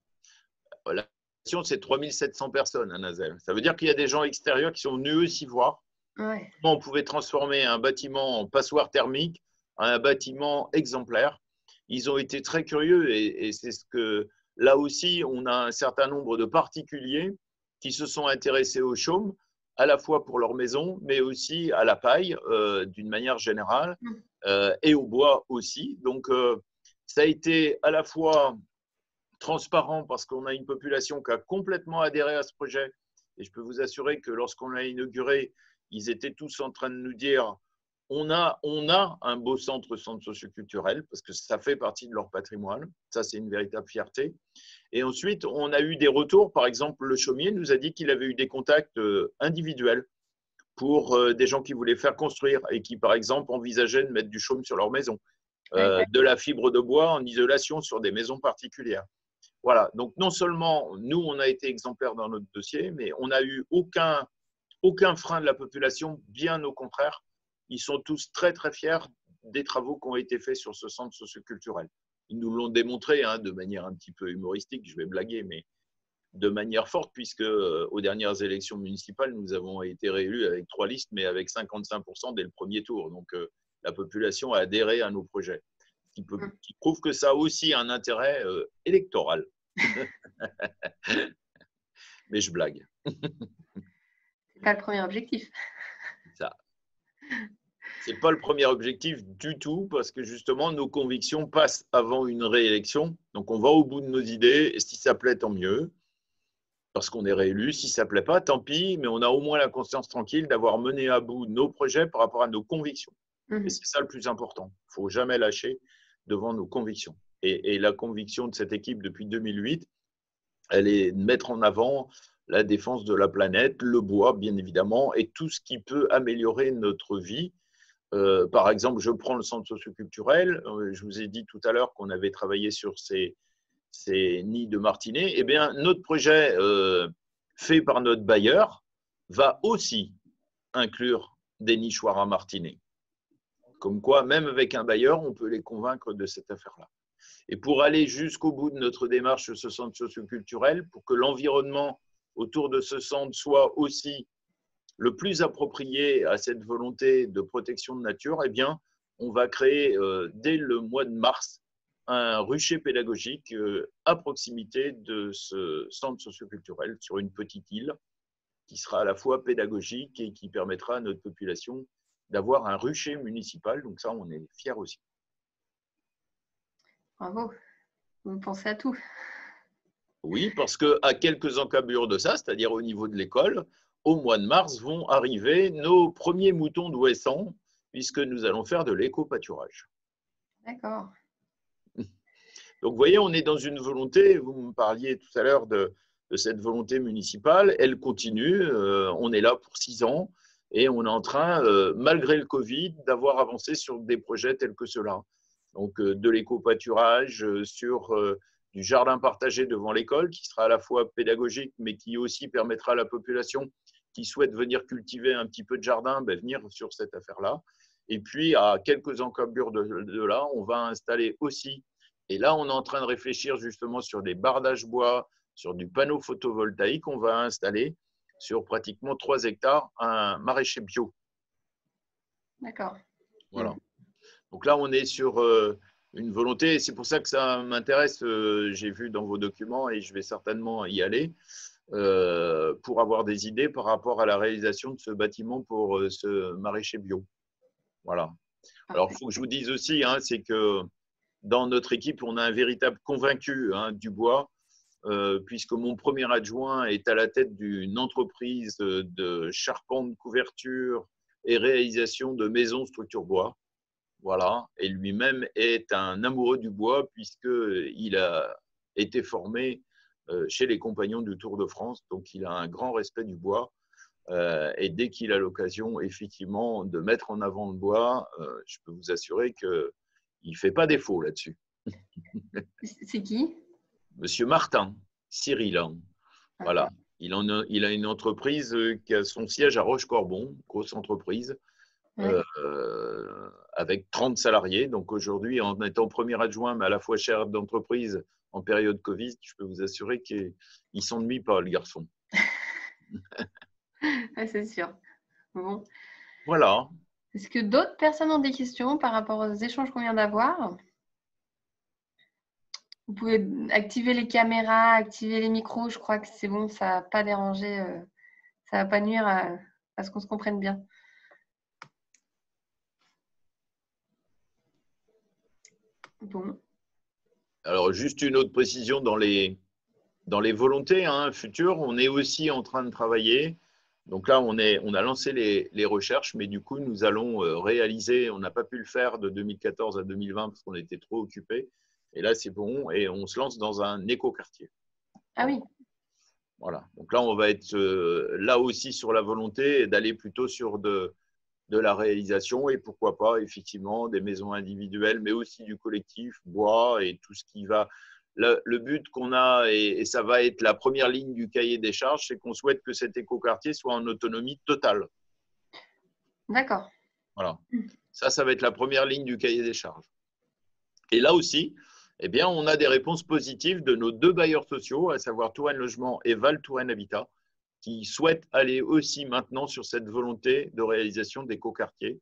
La question, c'est 3700 personnes à Nazelles. Ça veut dire qu'il y a des gens extérieurs qui sont venus aussi voir comment on pouvait transformer un bâtiment en passoire thermique en un bâtiment exemplaire. Ils ont été très curieux et c'est ce que, là aussi, on a un certain nombre de particuliers qui se sont intéressés au chaume, à la fois pour leur maison, mais aussi à la paille d'une manière générale et au bois aussi. Donc, ça a été à la fois transparent parce qu'on a une population qui a complètement adhéré à ce projet. Et je peux vous assurer que lorsqu'on l'a inauguré, ils étaient tous en train de nous dire on a un beau centre socioculturel parce que ça fait partie de leur patrimoine. Ça, c'est une véritable fierté. Et ensuite, on a eu des retours. Par exemple, le chaumier nous a dit qu'il avait eu des contacts individuels pour des gens qui voulaient faire construire et qui, par exemple, envisageaient de mettre du chaume sur leur maison, de la fibre de bois en isolation sur des maisons particulières. Voilà, donc non seulement nous, on a été exemplaires dans notre dossier, mais on n'a eu aucun frein de la population, bien au contraire. Ils sont tous très, très fiers des travaux qui ont été faits sur ce centre socioculturel. Ils nous l'ont démontré de manière un petit peu humoristique, je vais blaguer, mais de manière forte, puisque aux dernières élections municipales, nous avons été réélus avec 3 listes, mais avec 55% dès le premier tour. Donc, la population a adhéré à nos projets, qui prouve que ça a aussi un intérêt électoral. Mais je blague. C'est pas le premier objectif. Ça. C'est pas le premier objectif du tout, parce que justement, nos convictions passent avant une réélection. Donc, on va au bout de nos idées, et si ça plaît, tant mieux, parce qu'on est réélu. Si ça plaît pas, tant pis, mais on a au moins la conscience tranquille d'avoir mené à bout nos projets par rapport à nos convictions. Et c'est ça le plus important. Il ne faut jamais lâcher devant nos convictions. Et la conviction de cette équipe depuis 2008, elle est de mettre en avant la défense de la planète, le bois, bien évidemment, et tout ce qui peut améliorer notre vie. Par exemple, je prends le centre socioculturel. Je vous ai dit tout à l'heure qu'on avait travaillé sur ces nids de martinets. Eh bien, notre projet fait par notre bailleur va aussi inclure des nichoirs à martinets. Comme quoi, même avec un bailleur, on peut les convaincre de cette affaire-là. Et pour aller jusqu'au bout de notre démarche sur ce centre socioculturel, pour que l'environnement autour de ce centre soit aussi le plus approprié à cette volonté de protection de nature, eh bien, on va créer dès le mois de mars un rucher pédagogique à proximité de ce centre socioculturel sur une petite île qui sera à la fois pédagogique et qui permettra à notre population d'avoir un rucher municipal. Donc ça, on est fiers aussi. Bravo, vous pensez à tout. Oui, parce qu'à quelques encablures de ça, c'est-à-dire au niveau de l'école, au mois de mars vont arriver nos premiers moutons d'Ouessant, puisque nous allons faire de l'éco-pâturage. D'accord. Donc, vous voyez, on est dans une volonté, vous me parliez tout à l'heure de cette volonté municipale, elle continue, on est là pour 6 ans et on est en train, malgré le Covid, d'avoir avancé sur des projets tels que ceux-là. Donc, de l'éco-pâturage, sur du jardin partagé devant l'école, qui sera à la fois pédagogique, mais qui aussi permettra à la population qui souhaite venir cultiver un petit peu de jardin, venir sur cette affaire-là. Et puis, à quelques encablures de là, on va installer aussi, et là, on est en train de réfléchir justement sur des bardages bois, sur du panneau photovoltaïque, on va installer sur pratiquement 3 hectares un maraîcher bio. D'accord. Voilà. Donc là, on est sur une volonté, et c'est pour ça que ça m'intéresse, j'ai vu dans vos documents et je vais certainement y aller, pour avoir des idées par rapport à la réalisation de ce bâtiment pour ce maraîcher bio. Voilà. Alors, il faut que je vous dise aussi, c'est que dans notre équipe, on a un véritable convaincu du bois, puisque mon premier adjoint est à la tête d'une entreprise de charpente, couverture et réalisation de maisons structure bois. Voilà. Et lui-même est un amoureux du bois, puisqu'il a été formé chez les Compagnons du Tour de France. Donc, il a un grand respect du bois. Et dès qu'il a l'occasion, effectivement, de mettre en avant le bois, je peux vous assurer qu'il ne fait pas défaut là-dessus. C'est qui? Monsieur Martin, Cyril. Voilà. il a une entreprise qui a son siège à Roche-Corbon, grosse entreprise, Ouais. avec 30 salariés. Donc aujourd'hui, en étant premier adjoint, mais à la fois chef d'entreprise en période Covid, je peux vous assurer qu'il ne s'ennuie pas, le garçon. Ouais, c'est sûr. Bon. Voilà. Est-ce que d'autres personnes ont des questions par rapport aux échanges qu'on vient d'avoir? Vous pouvez activer les caméras, activer les micros. Je crois que c'est bon, ça va pas déranger, ça va pas nuire à ce qu'on se comprenne bien. Bon. Alors, juste une autre précision dans les volontés futures, on est aussi en train de travailler. Donc là, on a lancé les recherches, mais du coup, nous allons réaliser, on n'a pas pu le faire de 2014 à 2020 parce qu'on était trop occupés. Et là, c'est bon, et on se lance dans un écoquartier. Ah oui, Voilà. Donc là, on va être là aussi sur la volonté d'aller plutôt sur de la réalisation et pourquoi pas, effectivement, des maisons individuelles, mais aussi du collectif, bois et tout ce qui va. Le but qu'on a, et ça va être la première ligne du cahier des charges, c'est qu'on souhaite que cet écoquartier soit en autonomie totale. d'accord. Voilà. Ça va être la première ligne du cahier des charges. Et là aussi, eh bien, on a des réponses positives de nos 2 bailleurs sociaux, à savoir Touraine Logement et Val Touraine Habitat, qui souhaitent aller aussi maintenant sur cette volonté de réalisation d'écoquartiers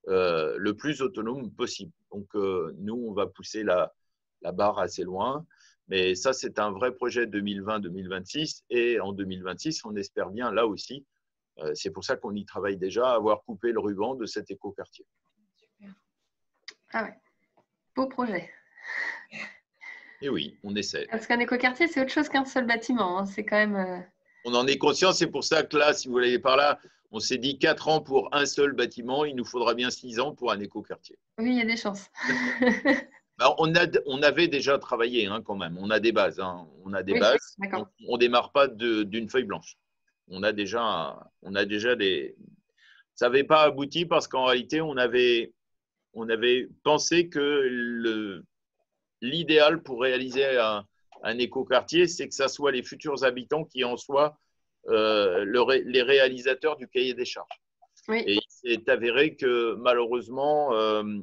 le plus autonome possible. Donc, nous, on va pousser la barre assez loin. Mais ça, c'est un vrai projet 2020-2026. Et en 2026, on espère bien, là aussi, c'est pour ça qu'on y travaille déjà, avoir coupé le ruban de cet écoquartier. Super. Ah ouais, beau projet. Et oui, on essaie. Parce qu'un écoquartier, c'est autre chose qu'un seul bâtiment. C'est quand même… On en est conscient, c'est pour ça que là, si vous voulez par là, on s'est dit 4 ans pour un seul bâtiment, il nous faudra bien 6 ans pour un écoquartier. Oui, il y a des chances. Alors, on avait déjà travaillé quand même, on a des bases. On a des Oui, bases, d'accord. on ne démarre pas d'une feuille blanche. On a déjà des… Ça n'avait pas abouti parce qu'en réalité, on avait pensé que l'idéal pour réaliser un écoquartier, c'est que ça soit les futurs habitants qui en soient les réalisateurs du cahier des charges. Oui. Et il s'est avéré que malheureusement,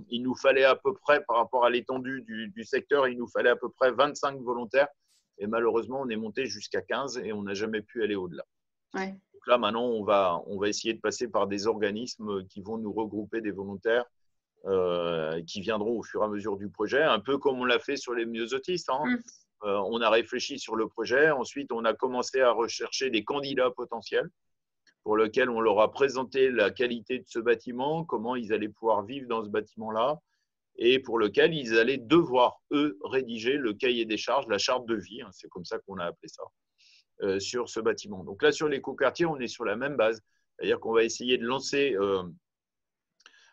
il nous fallait à peu près, par rapport à l'étendue du secteur, il nous fallait à peu près 25 volontaires. Et malheureusement, on est monté jusqu'à 15 et on n'a jamais pu aller au-delà. Ouais. Donc là, maintenant, on va essayer de passer par des organismes qui vont nous regrouper des volontaires qui viendront au fur et à mesure du projet, un peu comme on l'a fait sur les myosotistes. On a réfléchi sur le projet. Ensuite, on a commencé à rechercher des candidats potentiels pour lesquels on leur a présenté la qualité de ce bâtiment, comment ils allaient pouvoir vivre dans ce bâtiment-là, et pour lequel ils allaient devoir, eux, rédiger le cahier des charges, la charte de vie, c'est comme ça qu'on a appelé ça, sur ce bâtiment. Donc là, sur l'écoquartier, on est sur la même base, c'est-à-dire qu'on va essayer de lancer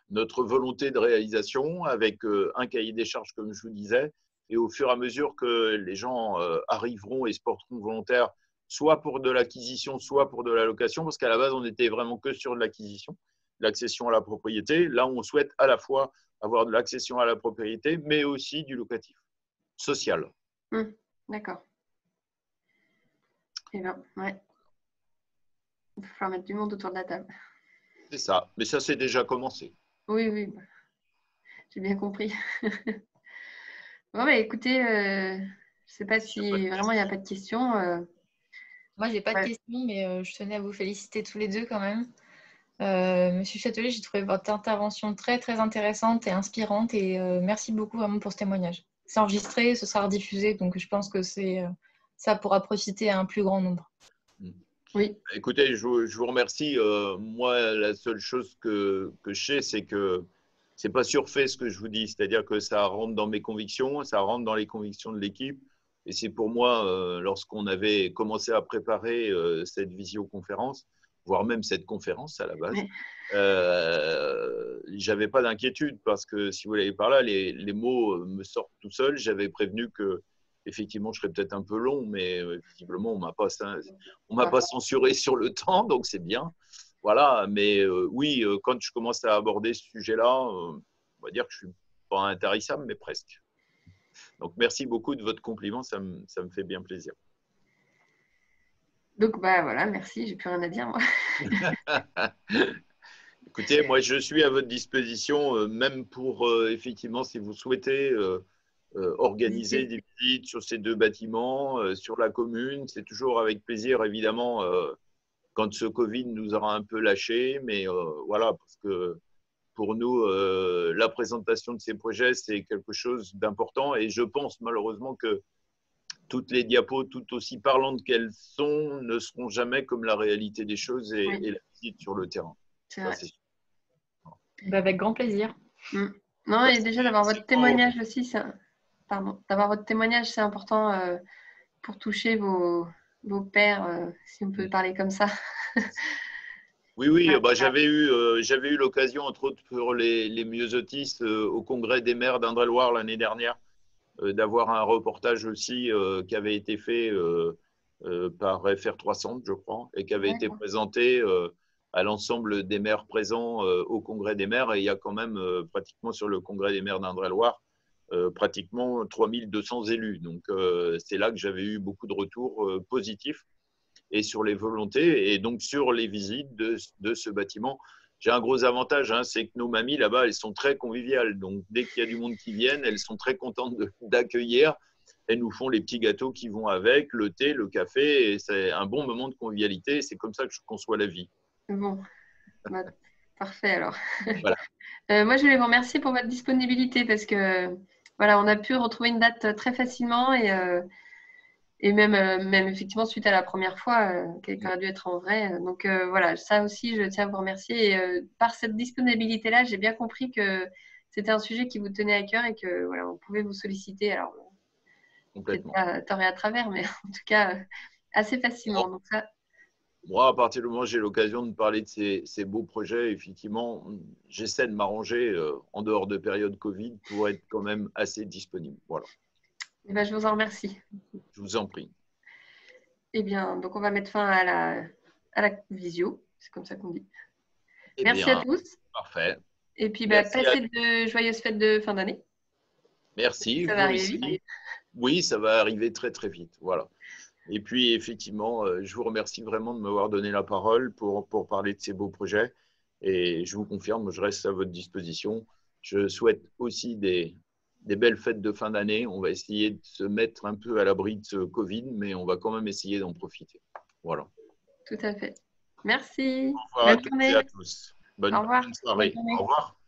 notre volonté de réalisation avec un cahier des charges, comme je vous disais, et au fur et à mesure que les gens arriveront et se porteront volontaires, soit pour de l'acquisition, soit pour de la location, parce qu'à la base, on n'était vraiment que sur de l'acquisition, l'accession à la propriété. Là, on souhaite à la fois avoir de l'accession à la propriété, mais aussi du locatif, social. D'accord. Eh bien, ouais. Il va falloir mettre du monde autour de la table. C'est ça, mais ça, c'est déjà commencé. Oui, oui, j'ai bien compris. Bon, bah, écoutez, je ne sais pas si vraiment il n'y a pas de questions. Moi, je n'ai pas de questions, mais je tenais à vous féliciter tous les deux quand même. Monsieur Châtelet, j'ai trouvé votre intervention très, très intéressante et inspirante et merci beaucoup vraiment pour ce témoignage. C'est enregistré, ce sera rediffusé, donc je pense que ça pourra profiter à un plus grand nombre. Oui. Écoutez, je vous remercie. Moi, la seule chose que je sais, c'est que ce n'est pas surfait ce que je vous dis. C'est-à-dire que ça rentre dans mes convictions, ça rentre dans les convictions de l'équipe. Et c'est pour moi, lorsqu'on avait commencé à préparer cette visioconférence, voire même cette conférence à la base, j'avais pas d'inquiétude parce que si vous l'avez par là, les mots me sortent tout seuls. J'avais prévenu que effectivement, je serais peut-être un peu long, mais visiblement, on m'a pas censuré sur le temps, donc c'est bien. Voilà, mais oui, quand je commence à aborder ce sujet-là, on va dire que je suis pas intarissable, mais presque. Donc, merci beaucoup de votre compliment, ça me fait bien plaisir. Donc, bah voilà, merci, j'ai plus rien à dire, moi. Écoutez, moi, je suis à votre disposition, même pour, effectivement, si vous souhaitez organiser des visites sur ces 2 bâtiments, sur la commune. C'est toujours avec plaisir, évidemment, quand ce Covid nous aura un peu lâchés. Mais voilà, parce que pour nous, la présentation de ces projets, c'est quelque chose d'important. Et je pense malheureusement que toutes les diapos, tout aussi parlantes qu'elles sont, ne seront jamais comme la réalité des choses et la visite sur le terrain. C'est vrai. Bah, avec grand plaisir. Non, et déjà d'avoir votre témoignage aussi, d'avoir votre témoignage, c'est important pour toucher vos pairs, si on peut parler comme ça. Oui, bah, j'avais eu l'occasion, entre autres pour les myosotis, au congrès des maires d'Indre-et-Loire l'année dernière, d'avoir un reportage aussi qui avait été fait par FR 300, je crois, et qui avait été présenté à l'ensemble des maires présents au congrès des maires. Et il y a quand même pratiquement sur le congrès des maires d'Indre-et-Loire, pratiquement 3200 élus. Donc, c'est là que j'avais eu beaucoup de retours positifs et sur les volontés et donc sur les visites de ce bâtiment. J'ai un gros avantage, hein, c'est que nos mamies là-bas, elles sont très conviviales. Donc, dès qu'il y a du monde qui vient, elles sont très contentes d'accueillir. Elles nous font les petits gâteaux qui vont avec, le thé, le café. Et c'est un bon moment de convivialité. C'est comme ça que je conçois la vie. Bon, bah, parfait alors. Voilà. Moi, je voulais vous remercier pour votre disponibilité parce que voilà, on a pu retrouver une date très facilement et même effectivement suite à la première fois qui aurait dû être en vrai. Donc voilà, ça aussi, je tiens à vous remercier. Et par cette disponibilité-là, j'ai bien compris que c'était un sujet qui vous tenait à cœur et que voilà, on pouvait vous solliciter. Alors, peut-être pas tort et à travers, mais en tout cas, assez facilement. Donc ça, moi, à partir du moment où j'ai l'occasion de parler de ces beaux projets, effectivement, j'essaie de m'arranger en dehors de période Covid pour être quand même assez disponible. Voilà. eh ben, je vous en remercie. Je vous en prie. Eh bien, donc on va mettre fin à la visio. C'est comme ça qu'on dit. Eh Merci bien, à tous. Parfait. Et puis, passez de joyeuses fêtes de fin d'année. Merci. Ça va arriver vite. Oui, ça va arriver très, très vite. Voilà. Et puis, effectivement, je vous remercie vraiment de m'avoir donné la parole pour parler de ces beaux projets. Et je vous confirme, je reste à votre disposition. Je souhaite aussi des belles fêtes de fin d'année. On va essayer de se mettre un peu à l'abri de ce Covid, mais on va quand même essayer d'en profiter. Voilà. Tout à fait. Merci. Au revoir à toutes et à tous. Bonne Au revoir. soirée. Au revoir.